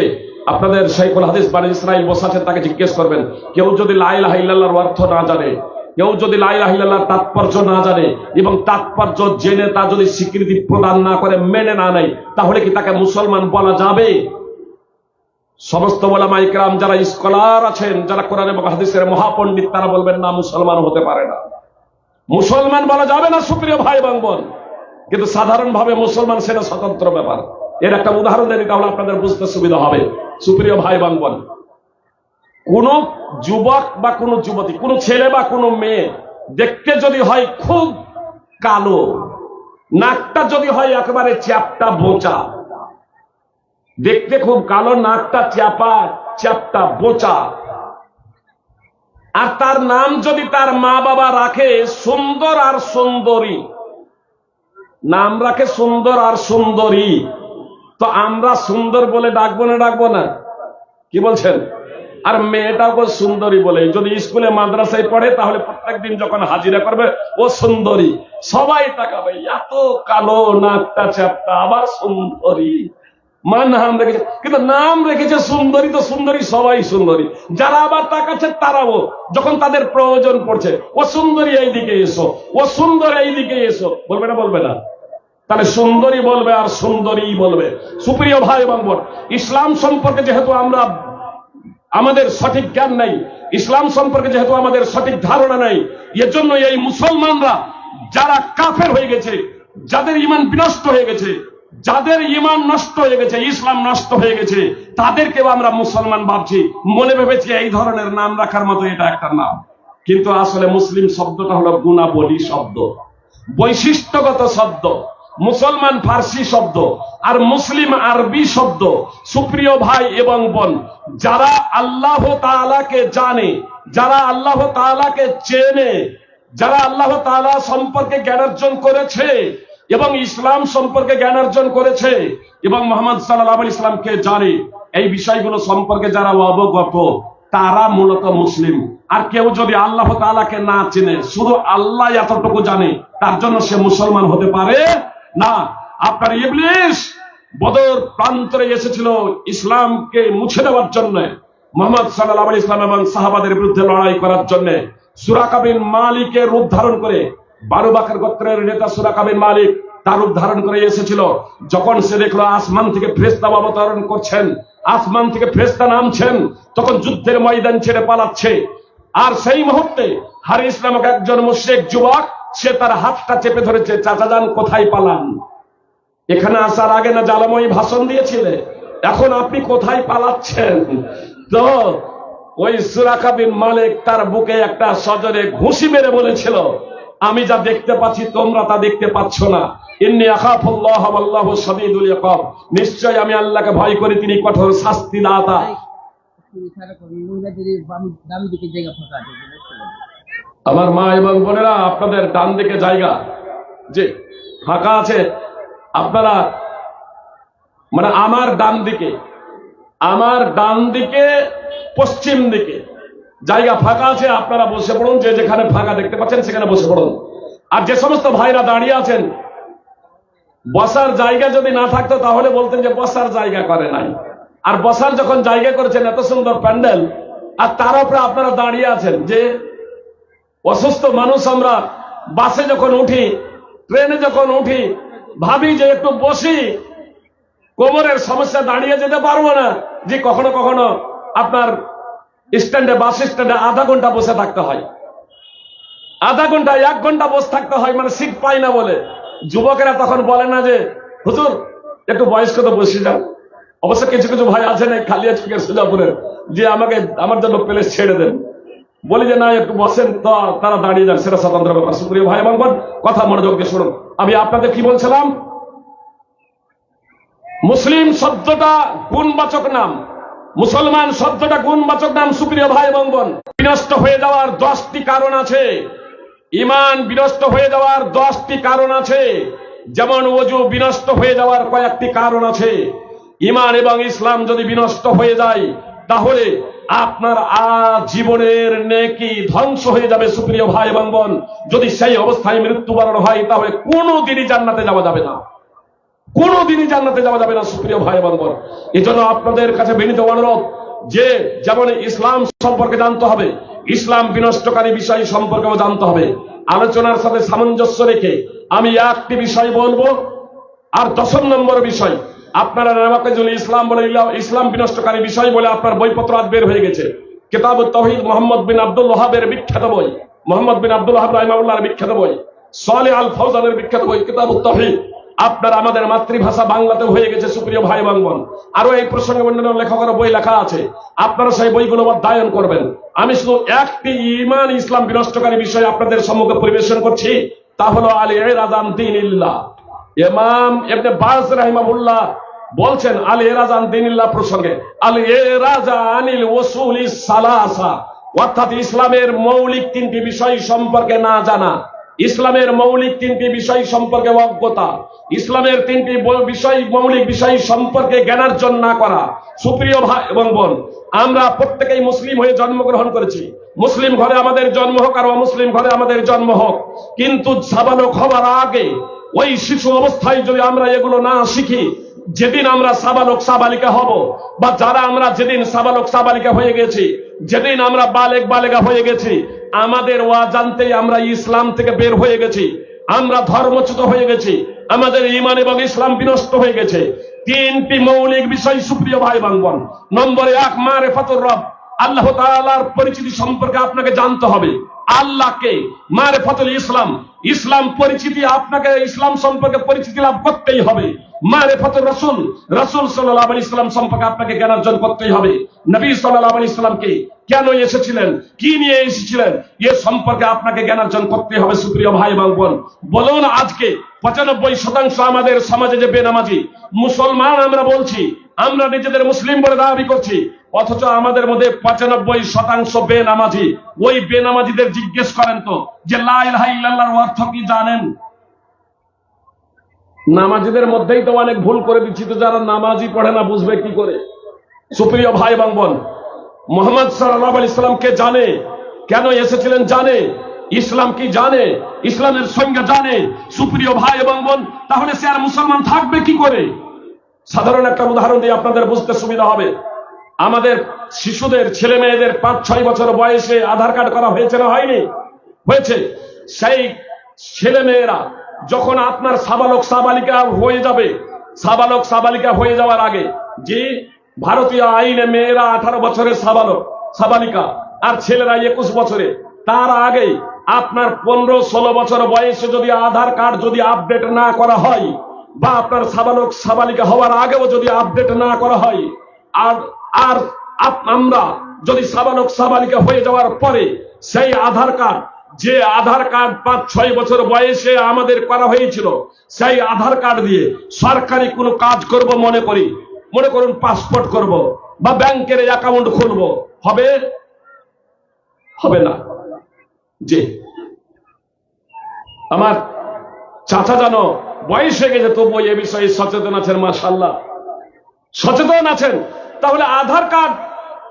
আপনাদের শাইখুল হাদিস বানি ইসরাইল বসে আছেন, তাকে জিজ্ঞেস করবেন, কেউ যদি লা ইলাহা ইল্লাল্লাহর অর্থ না জানে, কেউ যদি লা ইলাহা ইল্লাল্লাহর তাৎপর্য না জানে এবং তাৎপর্য জেনে তা যদি স্বীকৃতি প্রদান না করে, মেনে না নেয়, তাহলে কি তাকে মুসলমান বলা যাবে? সমস্ত উলামায়ে কেরাম যারা স্কলার আছেন, যারা কোরআন এবং হাদিসের মহাপণ্ডিত, তারা বলবেন না, মুসলমান হতে পারে না, মুসলমান বলা যাবে না। সুপ্রিয় ভাই এবং বোন, কিন্তু সাধারণভাবে মুসলমান সেটা স্বতন্ত্র ব্যাপার। এর একটা উদাহরণ দিই, তাহলে আপনাদের বুঝতে সুবিধা হবে। সুপ্রিয় ভাই এবং বোন, কোন যুবক বা কোন যুবতী, কোন ছেলে বা কোন মেয়ে দেখতে যদি হয় খুব কালো, নাকটা যদি হয় একেবারে চ্যাপটা বোঁচা, দেখতে খুব কালো, নাকটা চ্যাপটা বোঁচা, আর তার নাম যদি তার মা বাবা রাখে সুন্দর আর সুন্দরী, নাম রাখে সুন্দর আর সুন্দরী, তো আমরা সুন্দর বলে ডাকবো না ডাকবো না? কি বলছেন? আর মেয়েটাকে সুন্দরী বলে, যদি স্কুলে মাদ্রাসায় পড়ে তাহলে প্রত্যেকদিন যখন হাজিরা করবে ও সুন্দরী, সবাই তাকাবে, এত কালো, নাকটা চ্যাপটা, আবার সুন্দরী। নাম রেখেছে, কিন্তু নাম রেখেছে সুন্দরী, তো সুন্দরী সবাই সুন্দরী। যারা আবার তাকাচ্ছে তারাও যখন তাদের প্রয়োজন পড়ছে, ও সুন্দরী এইদিকে এসো, ও সুন্দর এইদিকে এসো, বলবে না? বলবে না? তাহলে সুন্দরী বলবে আর সুন্দরী বলবে। সুপ্রিয় ভাই এবং বোন, ইসলাম সম্পর্কে যেহেতু আমাদের সঠিক জ্ঞান নাই, ইসলাম সম্পর্কে যেহেতু আমাদের সঠিক ধারণা নাই, এজন্য এই মুসলমানরা যারা কাফের হয়ে গেছে, যাদের ঈমান বিনষ্ট হয়ে গেছে, যাদের ঈমান নষ্ট হয়ে গেছে, ইসলাম নষ্ট হয়ে গেছে, তাদেরকেও আমরা মুসলমান ভাবছি, মনে ভেবেছি এই ধরনের নাম রাখার মতো এটা একটা নাম। কিন্তু আসলে মুসলিম শব্দটা হলো গুণাবলী শব্দ, বৈশিষ্ট্যগত শব্দ। মুসলমান ফার্সি শব্দ আর মুসলিম আরবি শব্দ। সুপ্রিয় ভাই এবং বোন, যারা আল্লাহ তাআলাকে জানে, যারা আল্লাহ তাআলাকে চেনে, যারা আল্লাহ তাআলা সম্পর্কে জ্ঞান অর্জন করেছে এবং ইসলাম সম্পর্কে জ্ঞান অর্জন করেছে এবং মুহাম্মদ সাল্লাল্লাহু আলাইহি ওয়াসাল্লামকে জানে, এই বিষয়গুলো সম্পর্কে যারা অবগত, তারা মূলত মুসলিম। আর কেউ যদি আল্লাহ তাআলাকে না চেনে, শুধু আল্লাহ এতটুকু জানে, তার জন্য সে মুসলমান হতে পারে না। আপনার ইবলিস বদর প্রান্তরে এসেছিল ইসলামকে মুছে দেওয়ার জন্য, মুহাম্মদ সাল্লাল্লাহু আলাইহি ওয়াসাল্লাম এবং সাহাবাদের বিরুদ্ধে লড়াই করার জন্য। সুরাকা বিন মালিকের রূপ ধারণ করে, বানু বকর গোত্রের নেতা সুরাকা বিন মালিক তার রূপ ধারণ করে এসেছিল। যখন সে দেখলো আসমান থেকে ফেরেশতা অবতরণ করছেন, আসমান থেকে ফেরেশতা নামছেন, তখন যুদ্ধের ময়দান ছেড়ে পালাচ্ছে। আর সেই মুহূর্তে হারিস নামক একজন মুশরিক যুবক, সে তার হাতটা চেপে ধরেছে, চাচা যান কোথায় পালান? এখানে আসার আগে না জ্বালাময়ী ভাষণ দিয়েছিলে, এখন আপনি কোথায় পালাচ্ছেন? তো ওই সুরাকা বিন মালিক তার বুকে একটা সজরে ঘুষি মেরে বলেছিল, আমি যা দেখতে পাচ্ছি তোমরা তা দেখতে পাচ্ছ না। ইন্নী আখাফুল্লাহ ওয়াল্লাহু শাদীদুল ইকাব, নিশ্চয় আমি আল্লাহকে ভয় করি, তিনি কঠোর শাস্তি দাতা। আমার মা এবং বোনেরা, আপনাদের ডান দিকে জায়গা যে ফাঁকা আছে, আপনারা মানে আমার ডান দিকে পশ্চিম দিকে জায়গা ফাঁকা আছে, আপনারা বসে পড়ুন, যে যেখানে ফাঁকা দেখতে পাচ্ছেন সেখানে বসে পড়ুন। আর যে সমস্ত ভাইরা দাঁড়িয়ে আছেন, বসার জায়গা যদি না থাকতো তাহলে বলতেন যে বসার জায়গা করে নাই। আর বসার যখন জায়গা করেছেন, এত সুন্দর প্যান্ডেল, আর তার উপরে আপনারা দাঁড়িয়ে আছেন। যে অসুস্থ মানুষ আমরা বাসে যখন উঠি, ট্রেনে যখন উঠি, ভাবি যে একটু বসি, কোমরের সমস্যা, দাঁড়িয়ে যেতে পারবো না, যে কখনো কখনো আপনার স্ট্যান্ডে, বাস স্ট্যান্ডে আধা ঘন্টা বসে থাকতে হয়, আধা ঘন্টা 1 ঘন্টা বসে থাকতে হয়, মানে সিট পাই না বলে। যুবকেরা তখন বলে না যে হুজুর একটু বয়স্ক তো বসে যান। অবশ্য কিছু কিছু ভাই আছেন এই কালিয়াচকের সুজাপুরের, যে আমাকে আমার জন্য প্লেস ছেড়ে দেন, বলি যে না একটু বসেন, তো তারা দাঁড়িয়ে যান, সেটা স্বতন্ত্র ব্যাপার। সুপ্রিয় ভাই এবং বোন, কথা মনোযোগ দিয়ে শুনুন। আমি আপনাদের কি বলছিলাম, মুসলিম শব্দটা গুণবাচক নাম, মুসলমান শব্দটা গুণবাচক নাম। সুপ্রিয় ভাই এবং বোন, বিনষ্ট হয়ে যাওয়ার 10টি কারণ আছে। ইমান বিনষ্ট হয়ে যাওয়ার 10টি কারণ আছে, যেমন ওযু বিনষ্ট হয়ে যাওয়ার কয়েকটি কারণ আছে। ইমান এবং ইসলাম যদি বিনষ্ট হয়ে যায়, তাহলে আপনার জীবনের নেকি ধ্বংস হয়ে যাবে। সুপ্রিয় ভাই এবং বোন, যদি সেই অবস্থায় মৃত্যুবরণ হয়, তাহলে কোনোদিনই জান্নাতে যাওয়া যাবে না, কোনোদিনই জান্নাতে যাওয়া যাবে না। সুপ্রিয় ভাই এবং বোন, এই জন্য আপনাদের কাছে বিনীত অনুরোধ, যে যেমন ইসলাম সম্পর্কে জানতে হবে, ইসলাম বিনষ্টকারী বিষয় সম্পর্কেও জানতে হবে। আলোচনার সাথে সামঞ্জস্য রেখে আমি একটি বিষয় বলবো, আর 10 নম্বর বিষয়, আপনারা নাওয়াকিজুল ইসলাম বলে, ইসলাম বিনষ্টকারী বিষয় বলে আপনার বইপত্র আজ বের হয়ে গেছে। কিতাবুত তাওহীদ, মোহাম্মদ বিন আব্দুল ওয়াহাবের বিখ্যাত বই, মোহাম্মদ বিন আব্দুল ওয়াহাব রাহিমাহুল্লাহর বিখ্যাত বই, সালেহ আল ফাওজানের বিখ্যাত বই কিতাবুত তাওহীদ, আপনার আমাদের মাতৃভাষা বাংলাতে হয়ে গেছে। সুপ্রিয় ভাই এবং বোন, আরো এই প্রসঙ্গে অন্যান্য লেখকের বই লেখা আছে, আপনারা সেই বইগুলো অধ্যয়ন করবেন। আমি শুধু একটি ইমান ইসলাম বিনষ্টকারী বিষয় আপনাদের সম্মুখে পরিবেশন করছি, তা হলো আল ইরাদ আন দীনিল্লাহ। ইমাম ইবনে বাজ রাহিমাহুল্লাহ বলছেন আল ইরাদ আন দীনিল্লাহ প্রসঙ্গে, আল ইরাদ আনিল উসুলিস সালাসা, অর্থাৎ ইসলামের মৌলিক 3টি বিষয় সম্পর্কে না জানা, ইসলামের মৌলিক 3টি বিষয় সম্পর্কে অজ্ঞতা, ইসলামের 3টি মৌলিক বিষয় সম্পর্কে জ্ঞানার্জন না করা। সুপ্রিয় ভাই এবং বোন, আমরা প্রত্যেকেই মুসলিম হয়ে জন্মগ্রহণ করেছি। মুসলিম ঘরে আমাদের জন্ম হোক আর অমুসলিম ঘরে আমাদের জন্ম হোক, কিন্তু সাবালক হওয়ার আগে ওই শিশু অবস্থায় যদি আমরা এগুলো না শিখি, যেদিন আমরা সাবালক সাবালিকা হব, বা যারা আমরা যেদিন সাবালক সাবালিকা হয়ে গেছি, যেদিন আমরা বালেক বালেগা হয়ে গেছি, আমাদের অজান্তেই আমরা ইসলাম থেকে বের হয়ে গেছি, আমরা ধর্মচ্যুত হয়ে গেছি, আমাদের ঈমান এবং ইসলাম বিনষ্ট হয়ে গেছে। 3টি মৌলিক বিষয় সুপ্রিয় ভাই বোন। নম্বর 1, মারিফাতুর রব, আল্লাহ তাআলার পরিচিতি সম্পর্কে আপনাকে জানতে হবে। আল্লাহকে, মারিফাতুল ইসলাম, ইসলাম পরিচিতি, আপনাকে ইসলাম সম্পর্কে পরিচিতি লাভ করতেই হবে। মারিফাতুর রাসূল, রাসূল সাল্লাল্লাহু আলাইহি ওয়াসাল্লাম সম্পর্কে আপনাকে জ্ঞান অর্জন করতেই হবে। নবী সাল্লাল্লাহু আলাইহি ওয়াসাল্লামকে কেন এসেছিলেন, কি নিয়ে এসেছিলেন, এ সম্পর্কে আপনাকে জ্ঞান অর্জন করতে হবে। সুপ্রিয় ভাই এবং বোন, বলুন আজকে 95% আমাদের সমাজে যে বেনামাজি মুসলমান আমরা বলছি, আমরা নিজেদের মুসলিম বলে দাবি করছি, অথচ আমাদের মধ্যে 95% বেনামাজি। ওই বেনামাজিদের জিজ্ঞেস করেন তো যে লা ইলাহা ইল্লাল্লাহর অর্থ কি জানেন? নামাজিদের মধ্যেই তো অনেক ভুল করে দিচ্ছি, তো যারা নামাজি পড়ে না বুঝবে কি করে? সুপ্রিয় ভাই এবং বোন, মুহাম্মদ সাল্লাল্লাহু আলাইহি ওয়াসাল্লাম কে জানে, কেন এসেছিলেন জানে, ইসলাম কি জানে, ইসলামের সংজ্ঞা জানে। সুপ্রিয় ভাই এবং বোন, তাহলে সে আর মুসলমান থাকবে কি করে? সাধারণ একটা উদাহরণ দিয়ে আপনাদের বুঝতে সুবিধা হবে। আমাদের শিশুদের, ছেলে মেয়েদের 5-6 বছর বয়সে আধার কার্ড করা হয়েছে না হয়নি? হয়েছে। সেই ছেলে মেয়েরা যখন আপনার সাবালক সাবালিকা হয়ে যাবে, সাবালক সাবালিকা হয়ে যাওয়ার আগে, যে ভারতীয় আইনে মেয়েরা 18 বছরের সাবালক সাবালিকা আর ছেলেরা 21 বছরে, তার আগে আপনার 15-16 বছর বয়সে যদি আধার কার্ড যদি আপডেট না করা হয়, বা আপনার সাবালক সাবালিকা হওয়ার আগেও যদি আপডেট না করা হয়, আর আমরা যদি সাবালক সাবালিকা হয়ে যাওয়ার পরে সেই আধার কার্ড, যে আধার কার্ড 5-6 বছর বয়সে আমাদের করা হয়েছিল, সেই আধার কার্ড দিয়ে সরকারি কোনো কাজ করব মনে করি, মনে করুন পাসপোর্ট করব বা ব্যাংকের অ্যাকাউন্ট খুলব, হবে? হবে না। যে আমার চাচা জানো বয়স হয়ে গেছে, তবুও এ বিষয়ে সচেতন আছেন, মাশাআল্লাহ সচেতন আছেন। তাহলে আধার কার্ড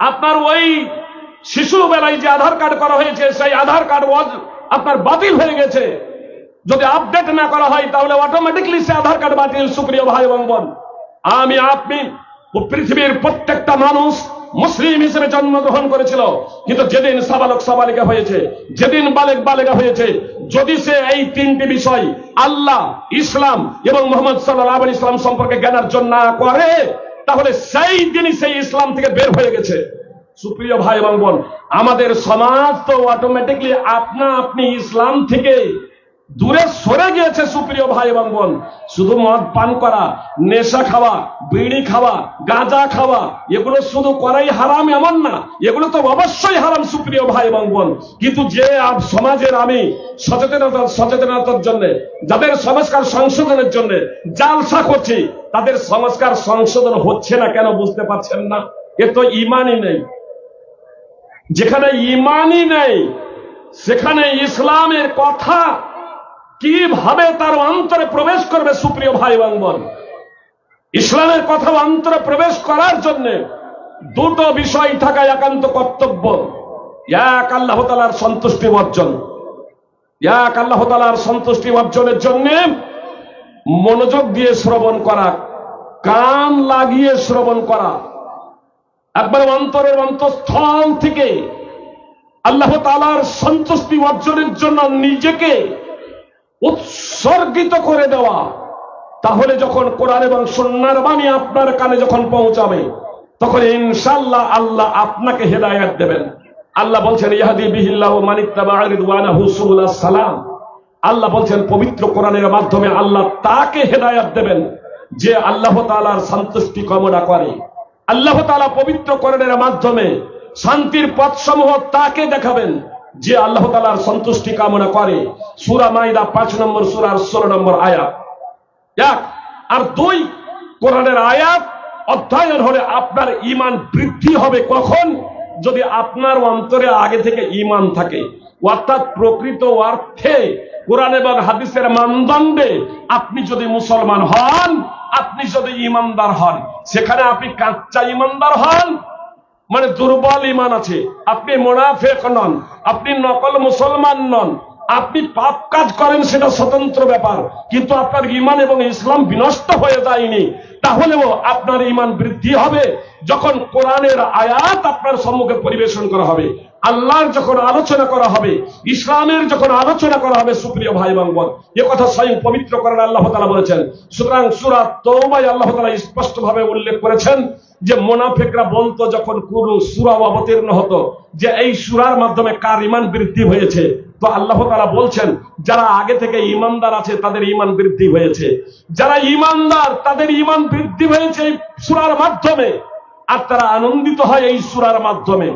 আপনার ওই শিশু বেলায় যে আধার কার্ড করা হয়েছে সেই আধার কার্ড আপনার বাতিল হয়ে গেছে, যদি আপডেট না করা হয় তাহলে অটোমেটিকলি সে আধার কার্ড বাতিল। সুপ্রিয় ভাই এবং বোন, আমি আপনি ও পৃথিবীর প্রত্যেকটা মানুষ মুসলিম হিসেবে জন্মগ্রহণ করেছিল, কিন্তু যেদিন সাবালক সাবালিকা হয়েছে, যেদিন বালেক বালেকা হয়েছে, যদি সে এই তিনটি বিষয় আল্লাহ, ইসলাম এবং মোহাম্মদ সাল্লাল্লাহু আলাইহি ওয়াসাল্লাম সম্পর্কে জ্ঞান অর্জন না করে, তাহলে সেই দিনই সেই ইসলাম থেকে বের হয়ে গেছে। সুপ্রিয় ভাই এবং বোন, আমাদের সমাজ তো অটোমেটিকলি আপনি ইসলাম থেকে দূরে সরে গিয়েছে। সুপ্রিয় ভাই এবং বোন, শুধু মদ পান করা, নেশা খাওয়া, বিড়ি খাওয়া, গাঁজা খাওয়া, এগুলো শুধু করাই হারাম এমন না, এগুলো তো অবশ্যই হারাম। সুপ্রিয় ভাই এবং বোন, কিন্তু যে সমাজের আমি সচেতনতার জন্য, যাদের সংস্কার সংশোধনের জন্য জালসা করছি, তাদের সংস্কার সংশোধন হচ্ছে না কেন বুঝতে পারছেন না? এ তো ইমানই নেই। যেখানে ইমানই নেই সেখানে ইসলামের কথা কিভাবে তার অন্তরে প্রবেশ করবে? সুপ্রিয় ভাই এবং বোন, ইসলামের কথা অন্তরে প্রবেশ করার জন্য দুটো বিষয় থাকা একান্ত কর্তব্য। এক, আল্লাহ তাআলার সন্তুষ্টি অর্জন। এক, আল্লাহ তাআলার সন্তুষ্টি অর্জনের জন্য মনোযোগ দিয়ে শ্রবণ করা, কান লাগিয়ে শ্রবণ করা, একবার অন্তরের অন্তঃস্থল থেকে আল্লাহ তাআলার সন্তুষ্টি অর্জনের জন্য নিজেকে উৎসর্গিত করে দেওয়া। তাহলে যখন কোরআন এবং সুন্নাহর বাণী আপনার কানে যখন পৌঁছাবে, তখন ইনশাআল্লাহ আল্লাহ আপনাকে হেদায়েত দেবেন। আল্লাহ বলছেন, ইয়াহদি বিহিল্লাহু মান ইত্তাবা'a রিদওয়ানাহু সুবুলাস সালাম। আল্লাহ বলছেন পবিত্র কোরআনের মাধ্যমে আল্লাহ তাকে হেদায়েত দেবেন যে আল্লাহ তাআলার সন্তুষ্টি কামনা করে। আল্লাহ তাআলা পবিত্র কোরআনের মাধ্যমে শান্তির পথসমূহ তাকে দেখাবেন যে আল্লাহ তাআলার সন্তুষ্টি কামনা করে। সূরা মাইদা 5 নম্বর সূরার 16 নম্বর আয়াত। এক আর দুই, কোরআনের আয়াত অধ্যয়ন হলে আপনার ঈমান বৃদ্ধি হবে। কখন? যদি আপনার অন্তরে আগে থেকে ঈমান থাকে, অর্থাৎ প্রকৃত অর্থে কোরআন এবং হাদিসের মানদণ্ডে আপনি যদি মুসলমান হন, আপনি যদি ঈমানদার হন, সেখানে আপনি কাঁচা ঈমানদার হন, মানে দুর্বল ঈমান আছে, আপনি মুনাফিক নন, আপনি নকল মুসলমান নন, আপনি পাপ কাজ করেন সেটা স্বতন্ত্র ব্যাপার, কিন্তু আপনার ঈমান এবং ইসলাম বিনষ্ট হয়ে যায়নি, তাহলেও আপনার ঈমান বৃদ্ধি হবে যখন কোরআনের আয়াত আপনার সম্মুখে পরিবেশন করা হবে, আল্লাহর যখন আলোচনা করা হবে, ইসলামের যখন আলোচনা করা হবে। সুপ্রিয় ভাই এবং বোন, এ কথা স্বয়ং পবিত্র কোরআনে আল্লাহ তাআলা বলেছেন। সুতরাং সূরা তওবায় আল্লাহ তাআলা স্পষ্টভাবে উল্লেখ করেছেন যে মুনাফিকরা বলতো যখন কোন সূরা অবতীর্ণ হতো যে এই সূরার মাধ্যমে কার ঈমান বৃদ্ধি হয়েছে, তো আল্লাহ তাআলা বলছেন যারা আগে থেকে ঈমানদার আছে তাদের ঈমান বৃদ্ধি হয়েছে, যারা ঈমানদার তাদের ঈমান বৃদ্ধি হয়েছে এই সূরার মাধ্যমে, আর তারা আনন্দিত হয় এই সূরার মাধ্যমে।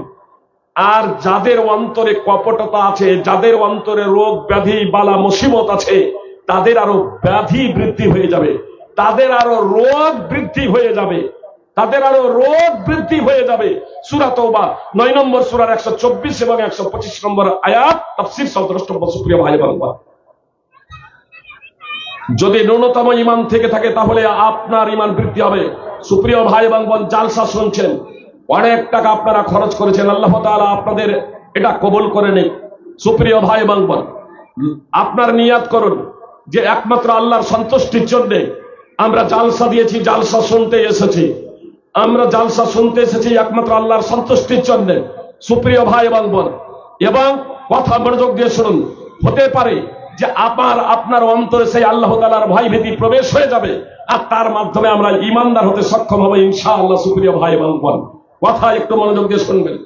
আর যাদের অন্তরে কপটতা আছে, যাদের অন্তরে রোগ ব্যাধি বালা মুসিবত আছে, তাদের আরো ব্যাধি বৃদ্ধি হয়ে যাবে, তাদের আরো রোগ বৃদ্ধি হয়ে যাবে, তাদের আরো রোগ বৃদ্ধি হয়ে যাবে। সূরা তওবা 9 নম্বর সূরার 124 এবং 125 নম্বর আয়াত তাফসীর সদৃষ্টব্য। সুপ্রিয় ভাই বোন, যদি ন্যূনতম ঈমান থেকে থাকে তাহলে আপনার ঈমান বৃদ্ধি হবে। সুপ্রিয় ভাই এবং বোন, জালসা শুনছেন, অনেক টাকা আপনারা খরচ করেছেন, আল্লাহ তাআলা আপনাদের এটা কবুল করে নিন। সুপ্রিয় ভাই এবং বোন, আপনার নিয়াত করুন যে একমাত্র আল্লাহর সন্তুষ্টির জন্য আমরা জালসা দিয়েছি, জালসা শুনতে এসেছি, আমরা জালসা শুনতে এসেছি একমাত্র আল্লাহর সন্তুষ্টির জন্য। সুপ্রিয় ভাই এবং বোন, এবং কথা মনোযোগ দিয়ে শুনুন, হতে পারে যে আপনার অন্তরে সেই আল্লাহ তাআলার ভয় ভীতি প্রবেশ হয়ে যাবে, আর তার মাধ্যমে আমরা ঈমানদার হতে সক্ষম হব ইনশাআল্লাহ। সুপ্রিয় ভাই এবং বোন, কথা একটু মনোযোগ দিয়ে শুনবেন।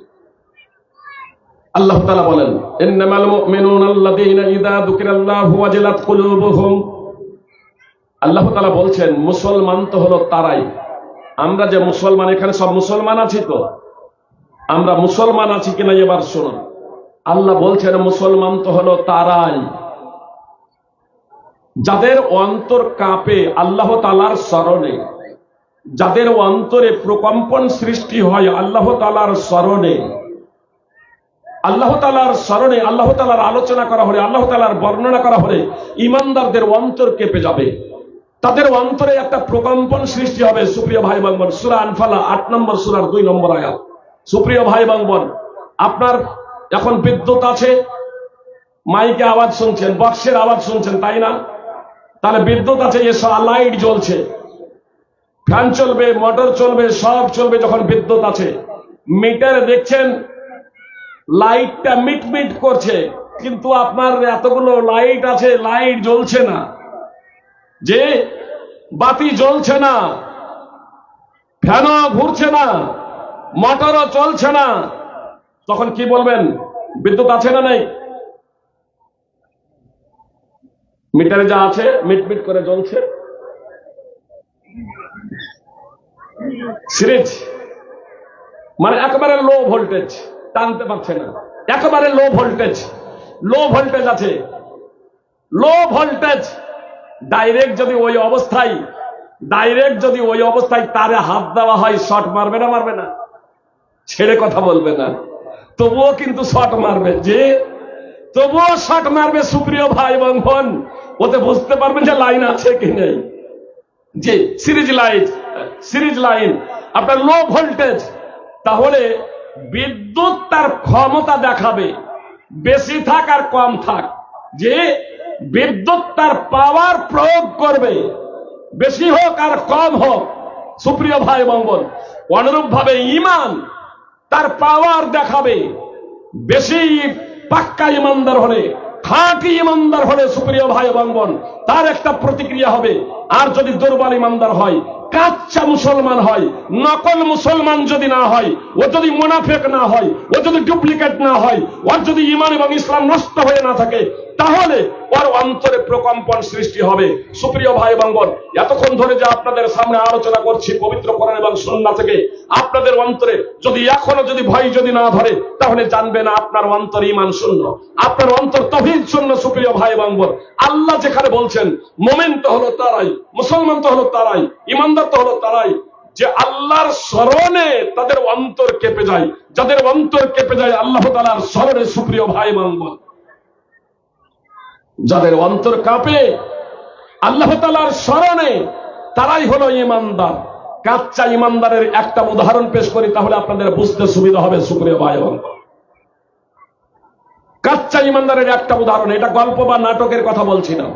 আল্লাহ তাআলা বলেন, ইন্নামাল মুমিনুনা আল্লাযীনা ইযা যুকিরাল্লাহু ওয়াজিলাত কুলুবুহুম। আল্লাহ তাআলা বলছেন মুসলমান তো হলো তারাই, আমরা যে মুসলমান, এখানে সব মুসলমান আছি তো, আমরা মুসলমান আছি কিনা এবার শুনুন। আল্লাহ বলছেন মুসলমান তো হলো তারাই যাদের অন্তর কাঁপে আল্লাহ তাআলার স্মরণে, যাদের অন্তরে প্রকম্পন সৃষ্টি হয় আল্লাহ তাআলার স্মরণে, আল্লাহ তাআলার স্মরণে, আল্লাহ তাআলার আলোচনা করা হলে, আল্লাহ তাআলার বর্ণনা করা হলে ঈমানদারদের অন্তর কেঁপে যাবে, তাদের অন্তরে একটা প্রকম্পন সৃষ্টি হবে। সুপ্রিয় ভাই বোন, সূরা আনফাল 8 নম্বর সূরার 2 নম্বর আয়াত। সুপ্রিয় ভাই বোন, আপনার এখন বিদ্যুৎ আছে, মাইকে আওয়াজ শুনছেন, বক্সের আওয়াজ শুনছেন, তাই না? তাহলে বিদ্যুৎ আছে, এসব লাইট জ্বলছে, ফ্যান চলবে, মোটর চলবে, সব চলবে যখন বিদ্যুৎ আছে। মিটারে দেখছেন লাইটটা মিটমিট করছে, কিন্তু আপনার এতগুলো লাইট আছে, লাইট জ্বলছে না, যে বাতি জ্বলছে না, ফ্যানও ঘুরছে না, মোটরও চলছে না, তখন কি বলবেন? বিদ্যুৎ আছে না নাই? মিটারে যা আছে মিটমিট করে জ্বলছে। সিরিজ মানে একেবারে লো ভোল্টেজ, টানতে পারছে না, একেবারে লো ভোল্টেজ, লো ভোল্টেজ আছে, লো ভোল্টেজ। ডাইরেক্ট যদি ওই অবস্থায় তারে হাত দেওয়া হয়, শর্ট মারবে না? মারবে না? ছেড়ে কথা বলবে না, তবুও কিন্তু শর্ট মারবে, যে তবুও শর্ট মারবে। সুপ্রিয় ভাই এবং বোন, ওতে বুঝতে পারবেন যে লাইন আছে কি নেই। যে সিরিজ লাইন আপনার লো ভোল্টেজ, তাহলে বিদ্যুৎ তার ক্ষমতা দেখাবে, বেশি থাক আর কম থাক, যে বিদ্যুৎ তার পাওয়ার প্রয়োগ করবে, বেশি হোক আর কম হোক। সুপ্রিয় ভাই এবং বোন, অনুরূপ ভাবে ঈমান তার পাওয়ার দেখাবে, বেশি পাক্কা ইমানদার হলে, খাঁটি ইমানদার হলে, সুপ্রিয় ভাই এবং বোন, তার একটা প্রতিক্রিয়া হবে। আর যদি দুর্বল ইমানদার হয়, কাচ্চা মুসলমান হয়, নকল মুসলমান যদি না হয়, ও যদি মুনাফিক না হয়, ও যদি ডুপ্লিকেট না হয়, ওর যদি ঈমান এবং ইসলাম নষ্ট হয়ে না থাকে, তাহলে ওর অন্তরে প্রকম্পন সৃষ্টি হবে। সুপ্রিয় ভাই এবং বোন, এতক্ষণ ধরে যে আপনাদের সামনে আলোচনা করছি পবিত্র কোরআন এবং সুন্নাহ থেকে, আপনাদের অন্তরে যদি এখনো যদি ভয় যদি না ধরে, তাহলে জানবেন আপনার অন্তর ঈমান শূন্য, আপনার অন্তর তাওহীদ শূন্য। সুপ্রিয় ভাই এবং বোন, আল্লাহ যেখানে বলছেন মুমিন তো হলো তারাই, মুসলমান তো হলো তারাই, ঈমানদার তো হলো তারাই, যে আল্লাহর স্মরণে তাদের অন্তর কেঁপে যায়, যাদের অন্তর কেঁপে যায় আল্লাহ তাআলার স্মরণে। সুপ্রিয় ভাই এবং বোন, যাদের অন্তর কাঁপে আল্লাহ তাআলার স্মরণে, তারাই হলো ঈমানদার। কাচ্চা ঈমানদারের একটা উদাহরণ পেশ করি, তাহলে আপনাদের বুঝতে সুবিধা হবে। সুপ্রিয় ভাই বোন, কাচ্চা ঈমানদারের একটা উদাহরণ, এটা গল্প বা নাটকের কথা বলছি না,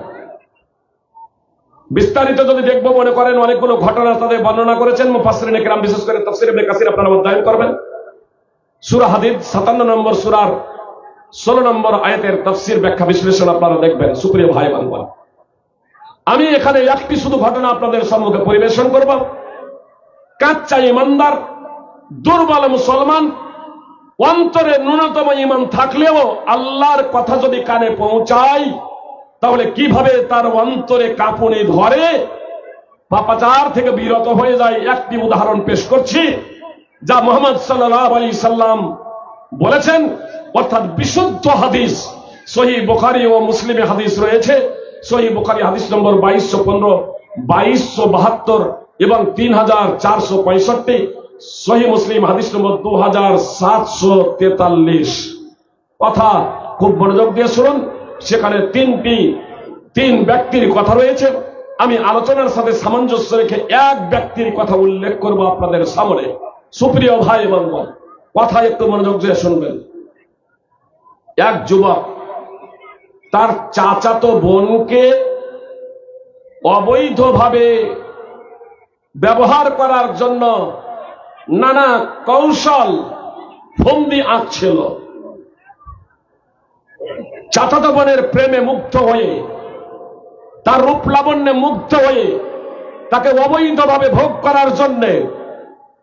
বিস্তারিত যদি দেখবো মনে করেন অনেকগুলো ঘটনা তাদের বর্ণনা করেছেন মুফাসসিরিনে কেরাম, বিশেষ করে তাফসীর ইবনে কাসির আপনারা অধ্যয়ন করবেন। সূরা হাদীদ 57 নম্বর সূরার 16 নম্বর আয়াতের তাফসীর ব্যাখ্যা বিশ্লেষণ আপনারা দেখবেন। সুপ্রিয় ভাই বোন, আমি এখানে একটি শুধু ঘটনা আপনাদের সম্মুখে পরিবেশন করব। কাচ্চা ঈমানদার, দুর্বল মুসলমান, অন্তরে ন্যূনতম ঈমান থাকলেও আল্লাহর কথা যদি কানে পৌঁছায়, তাহলে কিভাবে তার অন্তরে কাঁপুনি ধরে, পাপাচার থেকে বিরত হয়ে যায়, একটি উদাহরণ পেশ করছি, যা মুহাম্মদ সাল্লাল্লাহু আলাইহি সাল্লাম বলেছেন, অর্থাৎ বিশুদ্ধ হাদিস। সহিহ বুখারী ও মুসলিমে হাদিস রয়েছে। সহিহ বুখারী হাদিস নম্বর 2215, 2272 এবং 3465। সহিহ মুসলিম হাদিস নম্বর 2743। কথা খুব মনোযোগ দিয়ে শুনুন, সেখানে তিন ব্যক্তির কথা রয়েছে। আমি আলোচনার সাথে সামঞ্জস্য রেখে এক ব্যক্তির কথা উল্লেখ করব আপনাদের সামনে। সুপ্রিয় ভাই এবং বোন, কথা একটু মনোযোগ দিয়ে শুনবেন। এক যুবক তার চাচাতো বোনকে অবৈধভাবে ব্যবহার করার জন্য নানা কৌশল ফন্দি আঁকছিল। চাচাতো বোনের প্রেমে মুগ্ধ হয়ে, তার রূপ লাবণ্যে মুগ্ধ হয়ে, তাকে অবৈধভাবে ভোগ করার জন্য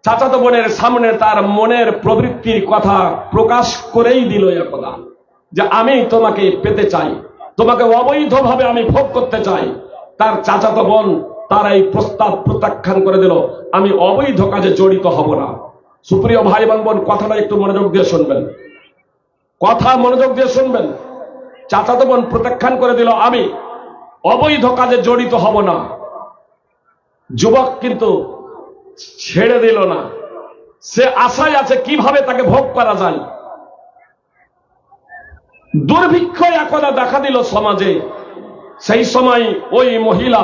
চাচাতো বোনের সামনে তার মনের প্রবৃত্তির কথা প্রকাশ করেই দিল একদা, যে আমি তোমাকে পেতে চাই, তোমাকে অবৈধভাবে আমি ভোগ করতে চাই। তার চাচাতো বোন তার এই প্রস্তাব প্রত্যাখ্যান করে দিল, আমি অবৈধ কাজে জড়িত হব না। সুপ্রিয় ভাই এবং বোন, কথাটা একটু মনোযোগ দিয়ে শুনবেন, কথা মনোযোগ দিয়ে শুনবেন। চাচাতো বোন প্রত্যাখ্যান করে দিল, আমি অবৈধ কাজে জড়িত হব না। যুবক কিন্তু ছেড়ে দিল না, সে আশায় আছে কিভাবে তাকে ভোগ করা যায়। দুর্ভিক্ষ একদা দেখা দিল সমাজে। সেই সময় ওই মহিলা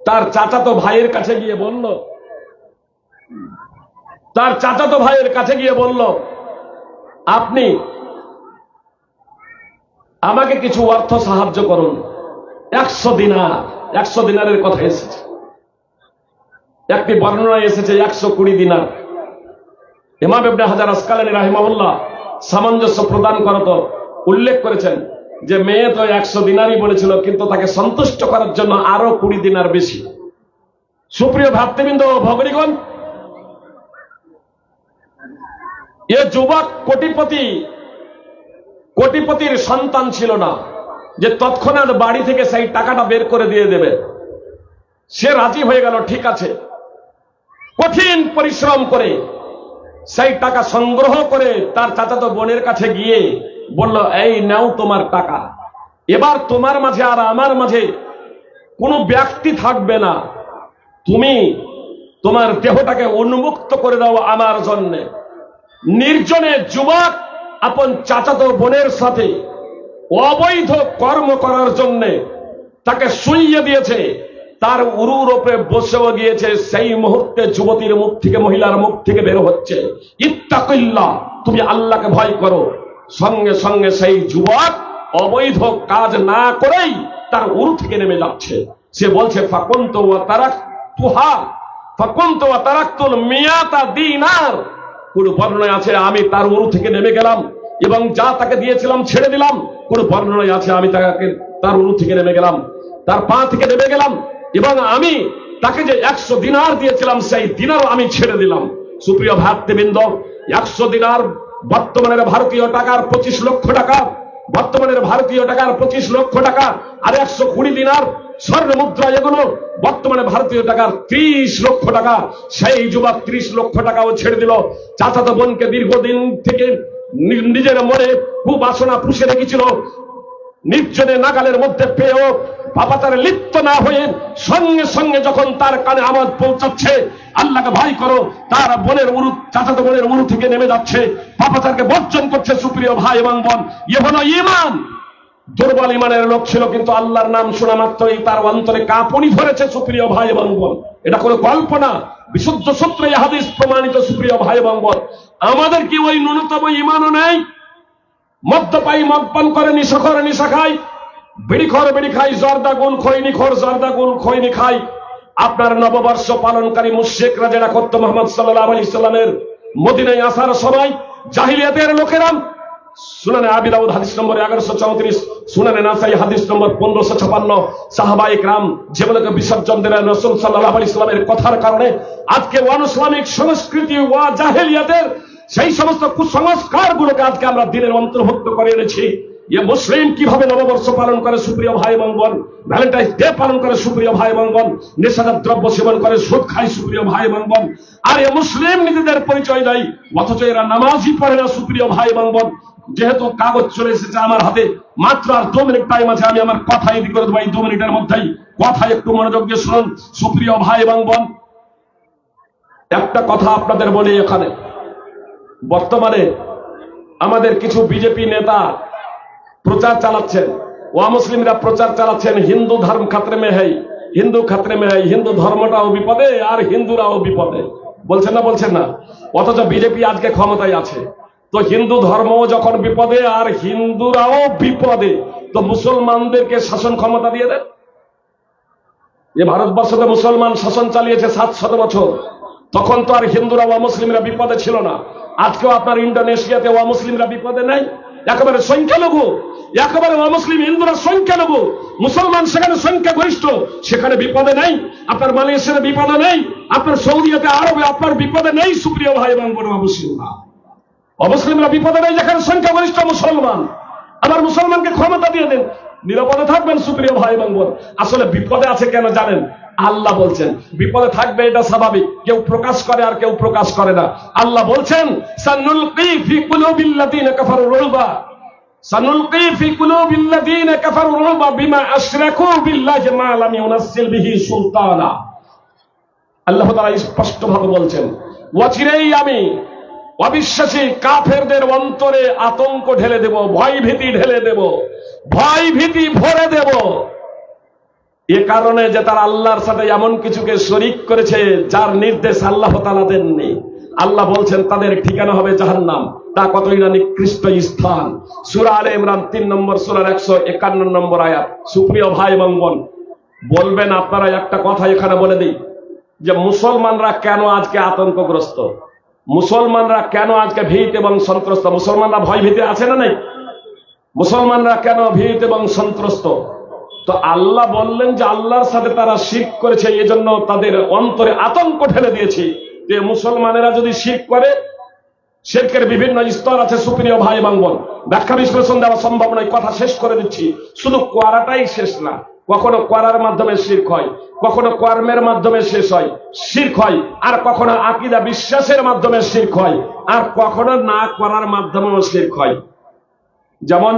তার চাচাতো ভাইয়ের কাছে গিয়ে বলল, তার চাচাতো ভাইয়ের কাছে গিয়ে বলল, আপনি আমাকে কিছু অর্থ সাহায্য করুন। 100 দিনার, 100 দিনারের কথা এসেছে, একটি বর্ণনায় এসেছে 120 দিনার। ইমাম ইবনে হাজার আসকালানী রাহিমাহুল্লাহ সামঞ্জস্য প্রদান করত উল্লেখ করেছেন যে মেয়ে তো 100 দিনারই বলেছিল, কিন্তু তাকে সন্তুষ্ট করার জন্য আরো 20 দিনার বেশি। সুপ্রিয় ভাতৃবৃন্দ ও ভগনীগণ, এ যুবক কোটিপতির সন্তান ছিল না যে তৎক্ষণাৎ বাড়ি থেকে সেই টাকাটা বের করে দিয়ে দেবে। সে রাজি হয়ে গেল, ঠিক আছে। কঠিন পরিশ্রম করে সেই টাকা সংগ্রহ করে তার চাচাতো বোনের কাছে গিয়ে বলল, এই নাও তোমার টাকা, এবার তোমার মাঝে আর আমার মাঝে কোনো ব্যক্তি থাকবে না, তুমি তোমার দেহটাকে উন্মুক্ত করে দাও আমার জন্যে। নির্জনে যুবক আপন চাচাতো বোনের সাথে অবৈধ কর্ম করার জন্যে তাকে শুইয়ে দিয়েছে, তার উরুর ওপরে বসেও গিয়েছে। সেই মুহূর্তে যুবতীর মুখ থেকে, মহিলার মুখ থেকে বের হচ্ছে, ইত্তাকিল্লাহ, তুমি আল্লাহকে ভয় করো। সঙ্গে সঙ্গে সেই যুবক অবৈধ কাজ না করেই তার উরু থেকে নেমে যাচ্ছে। সে বলছে, ফাকুনতু ওয়া তারাকতুহা ফাকুনতু ওয়া তারাকতুল মিয়াতা দিনার। কোন বর্ণনায় আছে আমি তার উরু থেকে নেমে গেলাম এবং যা তাকে দিয়েছিলাম ছেড়ে দিলাম। কোন বর্ণনায় আছে আমি তার উরু থেকে নেমে গেলাম, তার পা থেকে নেমে গেলাম এবং আমি তাকে যে 100 দিনার দিয়েছিলাম সেই দিনারও আমি ছেড়ে দিলাম। সুপ্রিয় ভাতৃবৃন্দ, 100 দিনার বর্তমানের ভারতীয় টাকার 25 লক্ষ টাকা, বর্তমানের ভারতীয় টাকার 25 লক্ষ টাকা। আর 120 দিনার স্বর্ণ মুদ্রা, এগুলো বর্তমানে ভারতীয় টাকার 30 লক্ষ টাকা। সেই যুবক 30 লক্ষ টাকাও ছেড়ে দিল। চাচাতো বোনকে দীর্ঘদিন থেকে নিজের মনে কুবাসনা পুষে রেখেছিল, নির্জনে নাগালের মধ্যে পেয়েও বাবা তার লিপ্ত না হয়ে সঙ্গে সঙ্গে যখন তার কানে আওয়াজ পৌঁছাচ্ছে, আল্লাহকে ভয় করো, তার বোনের উরু, চাচাতো বোনের উরু থেকে নেমে যাচ্ছে, বাবা তাকে বর্জন করছে। সুপ্রিয় ভাই এবং বোন, এ হলো ঈমান। দুর্বল ঈমানের লোক ছিল, কিন্তু আল্লাহর নাম শোনা মাত্রই তার অন্তরে কাঁপুনি ধরেছে। সুপ্রিয় ভাই এবং বোন, এটা কোনো গল্প না, বিশুদ্ধ সূত্রে এই হাদিস প্রমাণিত। সুপ্রিয় ভাই এবং বোন, আমাদের কি ওই ন্যূনতম ঈমানও নেই? মদ্যপায়ী মদ পান করে, নিশাখর নিশা খায়, বিড়িখর বিড়ি খাই, জর্দা গুল খৈনিখর জর্দা গুল খৈনি খাই। আপনার নববর্ষ পালনকারী মুশরিকরা যেটা করত মুহাম্মদ সাল্লাল্লাহু আলাইহি সাল্লামের মদিনায় আসার সময়, জাহিলিয়াতের লোকেরা, সুনানে আবি দাউদ হাদিস নম্বর 1134, সুনানে নাসাই হাদিস নম্বর 1556, সাহাবায়ে کرام যেগুলোকে বিসর্জন দিলেন রাসূল সাল্লাল্লাহু আলাইহি সাল্লামের কথার কারণে, আজকে অনইসলামিক সংস্কৃতি ও জাহেলিয়াতের সেই সমস্ত কুসংস্কার গুলোকে আজকে আমরা দিনের অন্তর্ভুক্ত করে এনেছি। এ মুসলিম কিভাবে নববর্ষ পালন করে সুপ্রিয় ভাই এবং বোন, ভ্যালেন্টাইন্স ডে পালন করে সুপ্রিয় ভাই এবং বোন, নেশাদার দ্রব্য সেবন করে, সুদ খায় সুপ্রিয় ভাই এবং বোন। আর এ মুসলিম নিজেদের পরিচয় দেয়, অথচ এরা নামাজই পড়ে না সুপ্রিয় ভাই এবং বোন। যেহেতু কাগজ চলে এসেছে আমার হাতে, মাত্র আর 2 মিনিট টাইম আছে, আমি আমার কথা ইদি করে দেবো এই 2 মিনিটের মধ্যেই। কথা একটু মনোযোগ দিয়ে শুনুন সুপ্রিয় ভাই এবং বোন। একটা কথা আপনাদের বলি, এখানে বর্তমানে আমাদের কিছু বিজেপি নেতা প্রচার চালাচ্ছেন, অমুসলিমরা প্রচার চালাচ্ছেন, হিন্দু ধর্ম খাতরে মে হ্যায়, হিন্দু খাতরে মে হ্যায়, হিন্দু ধর্মটাও বিপদে আর হিন্দুরাও বিপদে, বলছেন না? অথচ বিজেপি আজকে ক্ষমতায় আছে, তো হিন্দু ধর্ম যখন বিপদে আর হিন্দুরাও বিপদে, তো মুসলমানদেরকে শাসন ক্ষমতা দিয়ে দেন। এ ভারতবর্ষতে মুসলমান শাসন চালিয়েছে 700 বছর, তখন তো আর হিন্দুরা অমুসলিমরা বিপদে ছিল না। আজকেও আপনার ইন্ডোনেশিয়াতে অমুসলিমরা বিপদে নেই, একেবারে সংখ্যালঘু, একেবারে অমুসলিম হিন্দুরা সংখ্যালঘু, মুসলমান সেখানে সংখ্যাগরিষ্ঠ, সেখানে বিপদে নেই। আপনার মালয়েশিয়াতে বিপদে নেই, আপনার সৌদিয়াতে আরবে আপনার বিপদে নেই। সুপ্রিয় ভাই এবং বোন, অমুসলিমরা বিপদে নেই যেখানে সংখ্যাগরিষ্ঠ মুসলমান। আবার মুসলমানকে ক্ষমতা দিয়ে দেন, নিরাপদে থাকবেন। সুপ্রিয় ভাই এবং বোন, আসলে বিপদে আছে কেন জানেন? আল্লাহ বলছেন বিপদে থাকবে, এটা স্বাভাবিক, কেউ প্রকাশ করে আর কেউ প্রকাশ করে না। আল্লাহ বলছেন, সানুলকি ফি কুলুবিল্লাযিনা কাফারু রুবা, সানুলকি ফি কুলুবিল্লাযিনা কাফারু রুবা বিমা আশরাকু বিল্লাহি মা লাম ইউনাজ্জিল বিহি সুলতানা। আল্লাহ তাআলা স্পষ্টভাবে বলছেন, অচিরেই আমি অবিশ্বাসী কাফেরদের অন্তরে আতঙ্ক ঢেলে দেব, ভয় ভীতি ঢেলে দেব, ভয় ভীতি ভরে দেব। এ কারণে যে তারা আল্লাহর সাথে এমন কিছুকে শরীক করেছে যার নির্দেশ আল্লাহ তাআলা দেননি। আল্লাহ বলছেন তাদের ঠিকানা হবে জাহান্নাম। তা কতই না নিকৃষ্ট স্থান। সূরা আলে ইমরান 3 নম্বর সূরার 151 নম্বর আয়াত। সুপ্রিয় ভাই এবং বোন, বলবেন আপনারা একটা কথা এখানে বলে দিই, যে মুসলমানরা কেন আজকে আতঙ্কগ্রস্ত, মুসলমানরা কেন আজকে ভীত এবং সন্ত্রস্ত? মুসলমানরা ভয় ভীতি আছে না নাই? মুসলমানরা কেন ভীত এবং সন্ত্রস্ত? তো আল্লাহ বললেন যে আল্লাহর সাথে তারা শিরক করেছে, এজন্য তাদের অন্তরে আতঙ্ক ঢেলে দিয়েছি। যে মুসলমানেরা যদি শিরক করে, শিরকের বিভিন্ন স্তর আছে সুপ্রিয় ভাই এবং বোন, ব্যাখ্যা বিশ্লেষণ দেওয়া সম্ভব নয়, কথা শেষ করে দিচ্ছি। শুধু করাটাই শেষ না, কখনো করার মাধ্যমে শিরক হয়, কখনো কর্মের মাধ্যমে শেষ হয় শিরক হয়, আর কখনো আকীদা বিশ্বাসের মাধ্যমে শিরক হয়, আর কখনো না করার মাধ্যমেও শিরক হয়। যেমন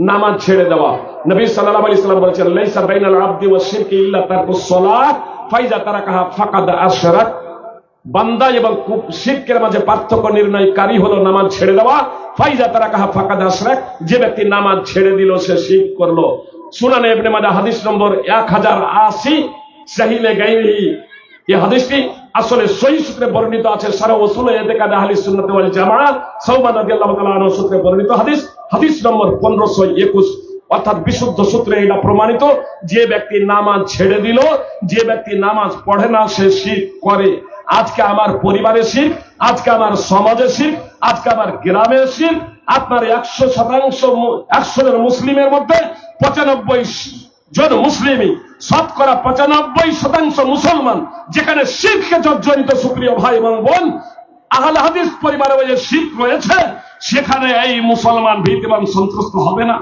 নামাজ ছেড়ে দেওয়া। নবী সাল্লাল্লাহু আলাইহি ওয়াসাল্লাম বলেছেন, লাইসা বাইনাল আবদি ওয়াশ শিরকি ইল্লা তারকুস সালাহ ফাইজা তারাকাহা ফাকাদ আশরাক। বান্দা এবং শিরকের মাঝে পার্থক্য নির্ণয়কারী হলো নামাজ ছেড়ে দেওয়া। ফাইজা তারাকাহা ফাকাদ আশরাক, যে ব্যক্তি নামাজ ছেড়ে দিল সে শিরক করলো। সুনানে ইবনে মাজাহ হাদিস নম্বর 1080, সাহিহে গায়রিহি। এই হাদিসটি আসলে সহিহ সূত্রে বর্ণিত আছে, সারা উসুল ইতিকাদ আহলে সুন্নাত ওয়াল জামাআহ সাওবান রাদিয়াল্লাহু তাআলা আনহু সূত্রে বর্ণিত হাদিস, হাদিস নম্বর 1521। অর্থাৎ বিশুদ্ধ সূত্রে এটা প্রমাণিত, যে ব্যক্তি নামাজ ছেড়ে দিল, যে ব্যক্তি নামাজ পড়ে না, সে শিরক করে। আজকে আমার পরিবারে শিরক, আজকে আমার সমাজে শিরক, আজকে আমার গ্রামে শিরক। আপনার 100% জন মুসলিমের মধ্যে 95 জন মুসলিমই, শতকরা 95% মুসলমান যেখানে শিরকে জর্জরিত। সুপ্রিয় ভাই এবং বোন, আহলে হাদিস পরিবারে যে শিরক রয়েছে, সেখানে এই মুসলমান ভীত এবং সন্ত্রস্ত হবে না,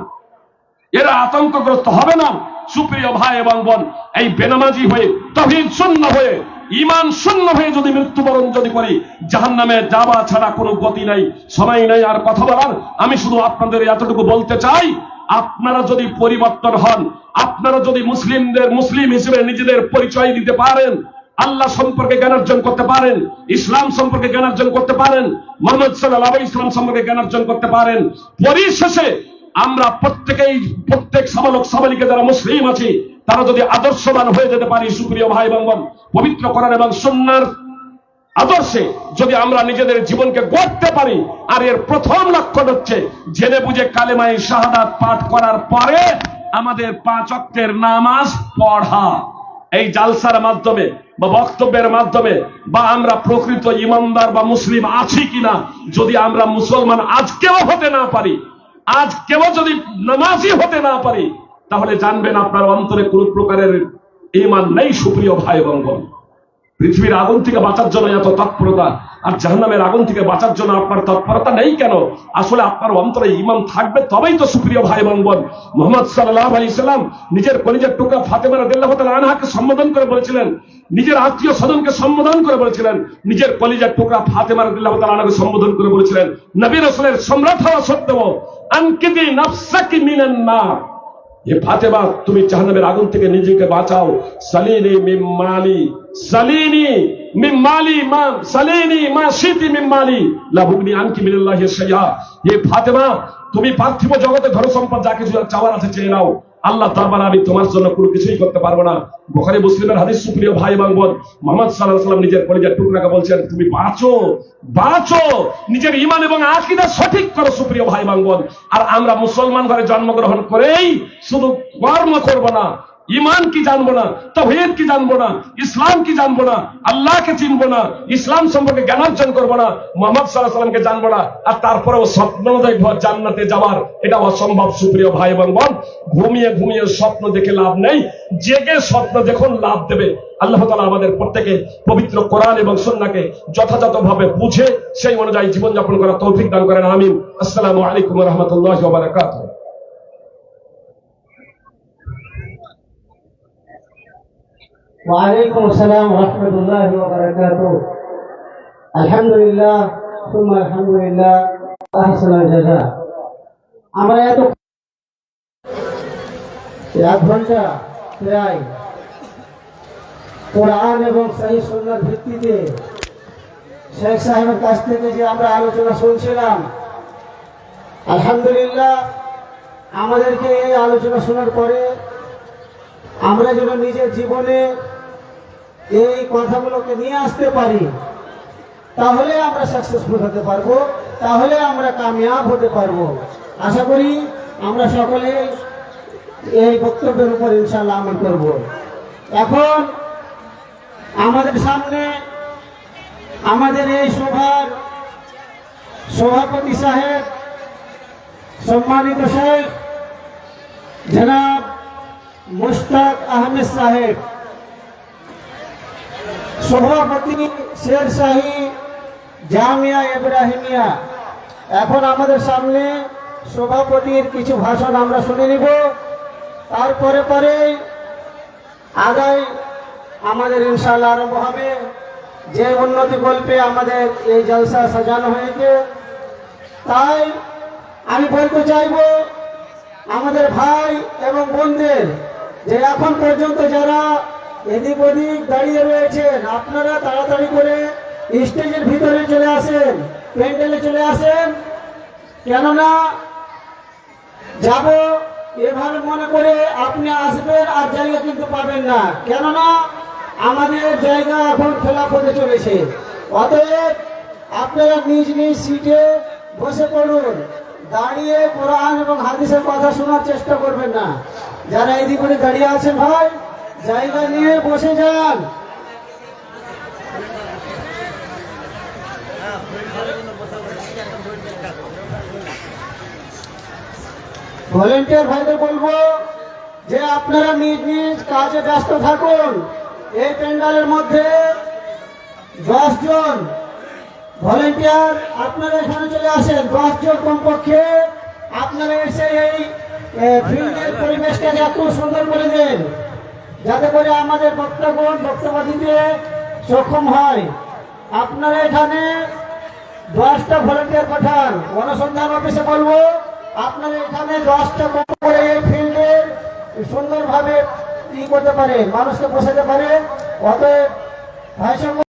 এরা আতঙ্কগ্রস্ত হবে না। সুপ্রিয় ভাই এবং বোন, এই বেনামাজি হয়ে, তাওহীদ শূন্য হয়ে, ঈমান শূন্য হয়ে যদি মৃত্যুবরণ যদি করি, জাহান্নামে যাওয়া ছাড়া কোনো গতি নাই। সময় নাই আর কথা বলার। আমি শুধু আপনাদের এতটুকু বলতে চাই, আপনারা যদি পরিবর্তন হন, আপনারা যদি মুসলিম হিসেবে নিজেদের পরিচয় দিতে পারেন, আল্লাহ সম্পর্কে জ্ঞান অর্জন করতে পারেন, ইসলাম সম্পর্কে জ্ঞান অর্জন করতে পারেন, মুহাম্মদ সাল্লাল্লাহু আলাইহি ওয়াসাল্লাম সম্পর্কে জ্ঞান অর্জন করতে পারেন, পরিশেষে আমরা প্রত্যেক সাবালক সাবালিকা যারা মুসলিম আছি, তারা যদি আদর্শবান হয়ে যেতে পারি, সুপ্রিয় ভাই এবং বোন, পবিত্র কোরআন এবং সুন্নাহর আদর্শে যদি আমরা নিজেদের জীবনকে গড়তে পারি, আর এর প্রথম লক্ষ্য হচ্ছে জেনে বুঝে কালেমায়ে শাহাদাত পাঠ করার পরে আমাদের 5 ওয়াক্তের নামাজ পড়া। এই জালসার মাধ্যমে বা বক্তব্যের মাধ্যমে, বা আমরা প্রকৃত ইমানদার বা মুসলিম আছি কিনা, যদি আমরা মুসলমান আজকেও হতে না পারি, আজকেও যদি নামাজি হতে না পারি, তাহলে জানবেন আপনার অন্তরে কোন প্রকারের ঈমান নেই। সুপ্রিয় ভাই এবং বোন, পৃথিবীর আগুন থেকে বাঁচার জন্য এত তৎপরতা, আর জাহান্নামের আগুন থেকে বাঁচার জন্য আপনার তৎপরতা নেই কেন? আসলে আপনার অন্তরে ঈমান থাকবে, তবেই তো সুপ্রিয় ভাই এবং বোন, মুহাম্মদ সাল্লাল্লাহু আলাইহি সাল্লাম নিজের কলিজার টুকরা ফাতেমা রাদিয়াল্লাহু তাআলা আনহাকে সম্বোধন করে বলেছিলেন, নিজের আত্মীয় স্বজনকে সম্বোধন করে বলেছিলেন, নিজের কলিজার টুকরা ফাতেমা রাদিয়াল্লাহু তাআলা আনহাকে সম্বোধন করে বলেছিলেন, নবী রাসূলের সম্রাট হওয়া সত্ত্বেও, আনকিদি নাফসাকি মিনান নার, হে ফাতেমা, তুমি জাহান্নামের আগুন থেকে নিজেকে বাঁচাও। সালিনি মিন মালি, সালিনি মিন মালি, মা সালিনি মা শিতি মিন মালি লা বুগনি আনকি মিনাল্লাহি শাইআ। হে ফাতেমা, তুমি পার্থিব জগতে ধন সম্পদ যা কিছু চাওয়ার আছে চেয়ে নাও, আল্লাহ দরবারে আমি তোমার জন্য কোনো কিছুই করতে পারবো না। বুখারী মুসলিমের হাদিস। সুপ্রিয় ভাই এবং বোন, মুহাম্মদ সাল্লাল্লাহু আলাইহি ওয়াসাল্লাম নিজের কলিজার টুকরাকে বলছেন, তুমি বাঁচো, বাঁচো, নিজের ঈমান এবং আকীদা সঠিক করো। সুপ্রিয় ভাই এবং বোন, আর আমরা মুসলমান ঘরে জন্মগ্রহণ করেই শুধু কর্ম করব না, ঈমান কি জানবো না, তাওহীদ কি জানবো না, ইসলাম কি জানবো না, আল্লাহকে চিনবো না, ইসলাম সম্পর্কে জ্ঞান অর্জন করবো না, মুহাম্মদ সাল্লাল্লাহু আলাইহি ওয়াসাল্লামকে জানবো না, আর তারপরেও স্বপ্ন দেখব জান্নাতে যাওয়ার, এটা অসম্ভব। সুপ্রিয় ভাই এবং বোন, ঘুমিয়ে ঘুমিয়ে স্বপ্ন দেখে লাভ নেই, জেগে স্বপ্ন দেখুন, লাভ দেবে। আল্লাহ তাআলা আমাদের প্রত্যেকে পবিত্র কোরআন এবং সুন্নাহকে যথাযথভাবে বুঝে সেই অনুযায়ী জীবনযাপন করার তৌফিক দান করেন। আমিন। আসসালামু আলাইকুম ওয়া রাহমাতুল্লাহি ওয়া বারাকাতুহু। ওয়ালাইকুম আসসালাম ওয়া রাহমাতুল্লাহি ওয়া বারাকাতুহু। আলহামদুলিল্লাহ, সুম্মা আলহামদুলিল্লাহ, আহসানুল জাযা। আমরা এত 1 ঘন্টা প্রায় কোরআন এবং সহিহ সুন্নাহর ভিত্তিতে শেখ সাহেবের কাছ থেকে যে আমরা আলোচনা শুনছিলাম, আলহামদুলিল্লাহ, আমাদেরকে এই আলোচনা শোনার পরে আমরা যেন নিজের জীবনে এই কথাগুলোকে নিয়ে আসতে পারি, তাহলে আমরা সাকসেসফুল হতে পারবো, তাহলে আমরা কামিয়াব হতে পারবো। আশা করি আমরা সকলে এই বক্তব্যের উপর ইনশাআল্লাহ আমল করব। এখন আমাদের সামনে আমাদের এই সভার সভাপতি সাহেব, সম্মানিত শেখ জনাব মুশতাক আহমেদ সাহেব, সভাপতি শেরশাহী জামিয়া ইব্রাহিমিয়া। এখন আমাদের সামনে সভাপতির কিছু ভাষণ আমরা শুনে নিব, তারপরে আগাই আমাদের ইনশাআল্লাহ আরম্ভ হবে। যে উন্নতি কল্পে আমাদের এই জলসা সাজানো হয়েছে, তাই আমি বলতে চাইব আমাদের ভাই এবং বোনদের যে এখন পর্যন্ত যারা এদিক ওদিক দাঁড়িয়ে রয়েছেন, আপনারা তাড়াতাড়ি করে স্টেজের ভিতরে চলে আসেন, প্যান্ডেলে চলে আসেন। কেননা যাব এভাবে মনে করে আপনি আসবেন আর জায়গা কিন্তু পাবেন না, কেননা আমাদের জায়গা এখন খোলা পড়ে চলেছে। অতএব আপনারা নিজ নিজ সিটে বসে পড়ুন, দাঁড়িয়ে কোরআন এবং হাদিসের কথা শোনার চেষ্টা করবেন না। যারা এদিক করে দাঁড়িয়ে আছেন ভাই, জায়গা নিয়ে বসে যান। ভলেন্টিয়ার ভাইদের বলবো যে আপনারা নিজ নিজ কাজে ব্যস্ত থাকুন। এই প্যান্ডালের মধ্যে 10 জন ভলেন্টিয়ার আপনারা এখানে চলে আসেন, 10 জন কমপক্ষে আপনারা এসে এই ফিল্ডের পরিবেশটাকে এত সুন্দর করে দেন যাতে করে আমাদের বক্তাগণ বক্তব্য দিতে সক্ষম হয়। আপনারা এখানে 10টা ভলেন্টিয়ার পাঠান, গণসংখ্যান অফিসে বলবো আপনারা এখানে 10টা করে এই ফিল্ডের সুন্দরভাবে করতে পারে, মানুষকে বসাতে পারে। অতএব ভাই